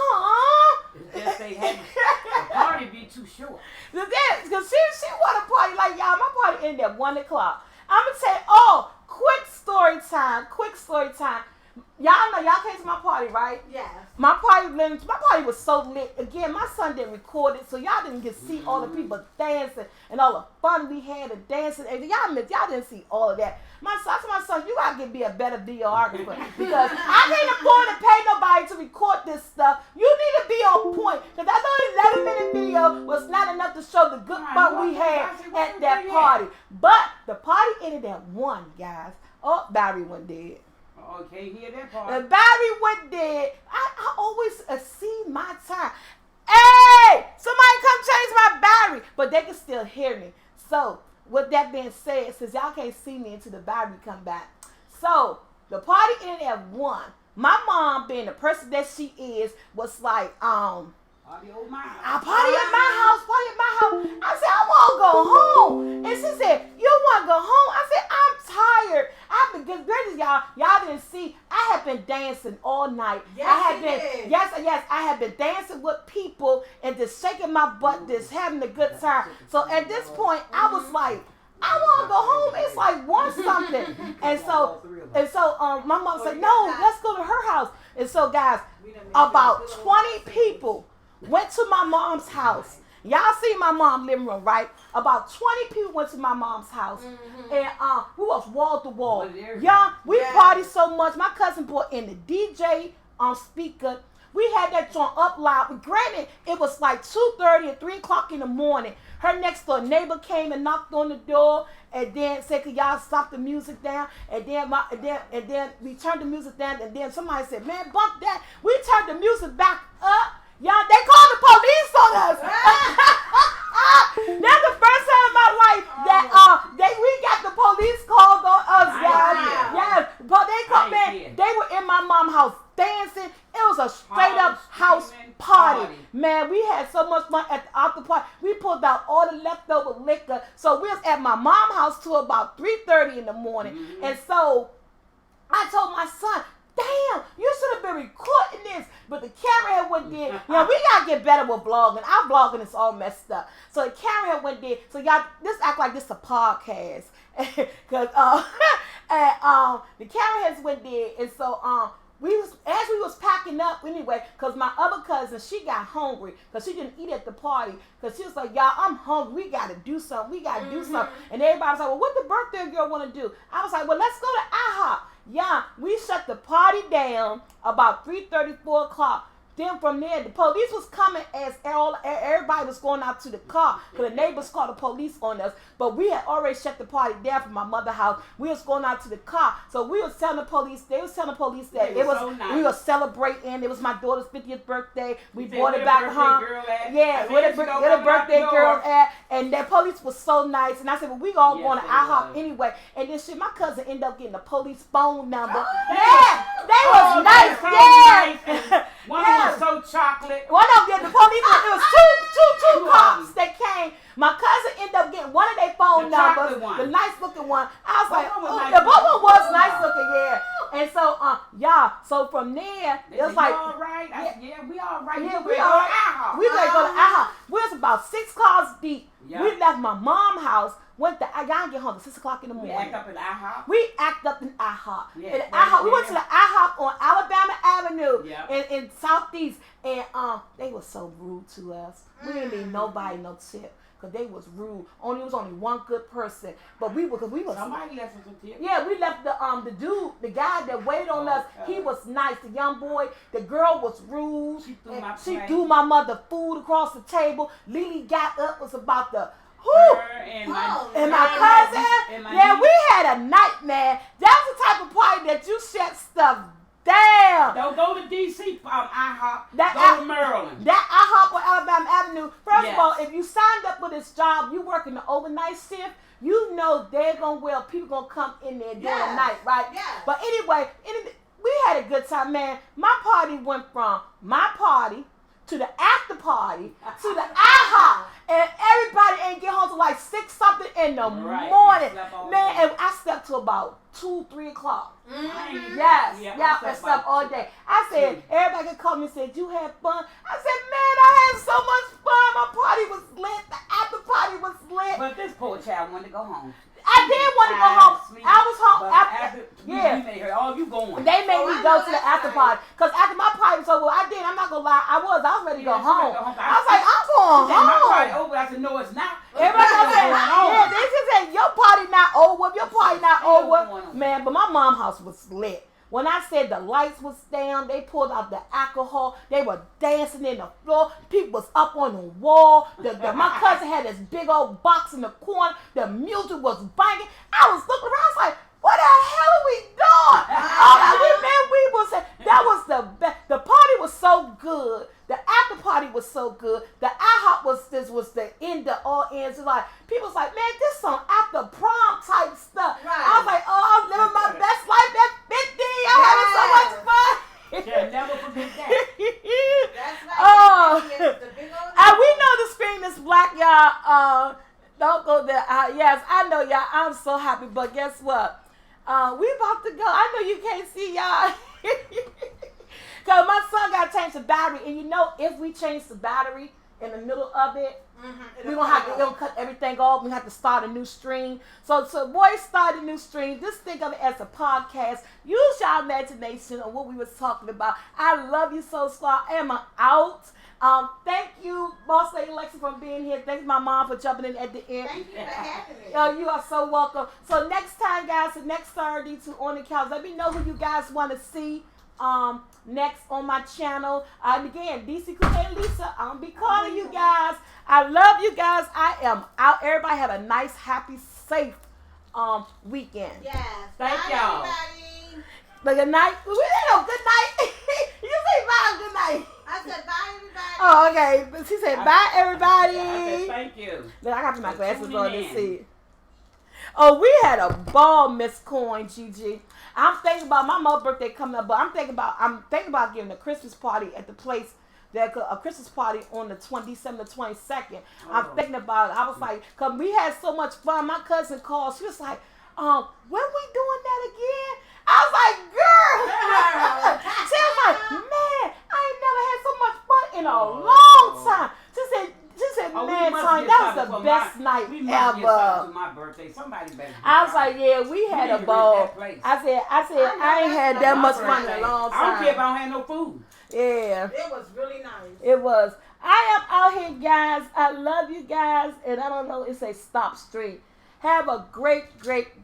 Just they had the party be too short. Because she want to party like y'all. My party ended at 1 o'clock. I'm gonna tell you, quick story time. Y'all know y'all came to my party, right? Yes. My party was so lit. Again, my son didn't record it, so y'all didn't get to see all the people dancing and all the fun we had and dancing. And y'all didn't see all of that. I told my son, you gotta be a better videographer because I can't afford to pay nobody to record this stuff. You need to be on point because that little 11-minute video was not enough to show the good fun we had at that party. But the party ended at 1, guys. Oh, Barry went dead. Oh, can't hear that The part. battery went dead. I always exceed my time. Hey, somebody come change my battery. But they can still hear me. So, with that being said, since y'all can't see me until the battery come back. So, the party ended at 1. My mom, being the person that she is, was like, Party over my house. I party at my house. I said, I want to go home. And she said, you want to go home? I said, I'm tired. Because y'all didn't see, I have been dancing all night. Yes, I have been dancing with people and just shaking my butt, just having a good time. So at this point, I was like, I want to go home. It's like 1 something. And so my mom said, no, let's go to her house. And so guys, about 20 people went to my mom's house. Y'all see my mom's living room, right? About 20 people went to my mom's house. Mm-hmm. And we was wall to wall. Yeah, We partied so much. My cousin brought in the DJ speaker. We had that joint up loud. Granted, it was like 2:30 and 3 o'clock in the morning. Her next door neighbor came and knocked on the door and then said, could y'all stop the music down? And then we turned the music down, and then somebody said, man, bump that. We turned the music back up. Y'all, they called the police on us. That's the first time in my life that we got the police called on us, guys. Yes, but they were in my mom's house dancing. It was a straight up house party. Man, we had so much fun at the after party. We pulled out all the leftover liquor. So we was at my mom's house till about 3:30 in the morning. Mm-hmm. And so I told my son, damn, you should have been recording this. But the camera had went dead. We got to get better with vlogging. Our vlogging is all messed up. So the camera had went dead. So y'all, this act like this a podcast. Because the camera has went dead. And so we was packing up anyway, because my other cousin, she got hungry because she didn't eat at the party. Because she was like, y'all, I'm hungry. We got to do something. And everybody was like, well, what the birthday girl want to do? I was like, well, let's go to IHOP. Yeah, we shut the party down about 3:30, 4 o'clock. then from there, the police was coming as everybody was going out to the car because the neighbors called the police on us. But we had already shut the party down from my mother's house. We was going out to the car, so we was telling the police. They was telling the police that it was so nice. We were celebrating. It was my daughter's 50th birthday. We brought it back home. Yeah, where the birthday girl at? And the police was so nice. And I said, well, we all going to IHOP anyway. And then shit, my cousin ended up getting the police phone number. Yeah, they was nice. Yeah. One was so chocolate. One of them, the police, it was two cops that came. My cousin ended up getting one of their phone numbers, the nice looking one. I was like, the both one was nice looking, yeah. And so, so from there, it was like, all right. We all right. Yeah, we all right. We ready to go to IHOP. We was about 6 cars deep. Yeah. We left my mom's house. Y'all get home at 6 o'clock in the morning. We act up in IHOP? We act up in IHOP. Yeah, we went to the IHOP on Alabama Avenue in Southeast. And they were so rude to us. We didn't leave nobody no tip. Because they was rude. It was only one good person. But we were somebody left us a tip. Yeah, we left the dude, the guy that waited on us. He was nice. The young boy. The girl was rude. She threw my mother food across the table. Lily got up, was about to and my cousin. We had a nightmare. That was the type of party that you shut stuff down. Don't go to DC, IHOP. Go to Maryland. That IHOP on Alabama Avenue. First of all, if you signed up for this job, you working the overnight shift, you know they're going to, people going to come in there during the night, right? Yeah. But anyway, we had a good time, man. My party went from my party to the after party to the IHOP, and everybody ain't get home till like 6 something in the morning, man. And I slept till about 2, 3 o'clock. Mm-hmm. Yes, I slept all day. I said, everybody could call me and say, "You had fun?" I said, "Man, I had so much fun. My party was lit. The after party was lit." But this poor child wanted to go home. I did want to go home. I was home after. You made her. You going? They made me go to the after party. Because after my party was over, I'm not going to lie. I was ready to go home. I was like, I'm going home. My party over. I said, no, it's not. Everybody said, they just said, your party not over. Your party not over. Man, but my mom's house was lit. When I said the lights was down, they pulled out the alcohol. They were dancing in the floor. People was up on the wall. My cousin had this big old box in the corner. The music was banging. I was looking around. I was like, what the hell are we doing? We was that was the best. The party was so good. The after party was so good. The IHOP was the end of all ends. Like people was like, man, this some after prom type stuff. Right. I was like, I'm living my best life at 50. I'm having so much fun. Yeah, never forget that. That's right. And we know the screen is black, y'all. Don't go there. Yes, I know, y'all. I'm so happy, but guess what? We about to go. I know you can't see y'all. Because my son got to change the battery. And you know, if we change the battery in the middle of it, we're going to have to cut everything off. We have to start a new stream. So boys, start a new stream. Just think of it as a podcast. Use your imagination on what we was talking about. I love you so, Squad. I am out. Thank you, Boss Lady Lexi, for being here. Thanks my mom for jumping in at the end. Thank you for having me. You are so welcome. So next time, guys, the next Saturday to On the Couch, let me know who you guys want to see next on my channel. And again, DC and Lisa, I'm be calling you guys. I love you guys. I am out. Everybody have a nice, happy, safe weekend. Yes. Thank y'all. Everybody. But good night. We didn't know good night. You say bye, good night. I said bye, everybody. Oh, okay. She said bye, everybody. I said thank you. Then I got my glasses on to see. Oh, we had a ball, Miss Coin, Gigi. I'm thinking about my mother's birthday coming up, but I'm thinking about giving a Christmas party at the place. A Christmas party on the December 22nd. I'm thinking about it. I was like, because we had so much fun. My cousin called. She was like, when we doing that again? I was like, girl. She was like, man, I ain't never had so much fun in a long time. She said, man, Tony, that was the best night ever. My birthday. Somebody better. I was like, yeah, we had a ball. I said, I ain't had that much fun in a long time. I don't care if I don't have no food. Yeah. It was really nice. It was. I am out here, guys. I love you guys. And I don't know, it say stop stream. Have a great, great, great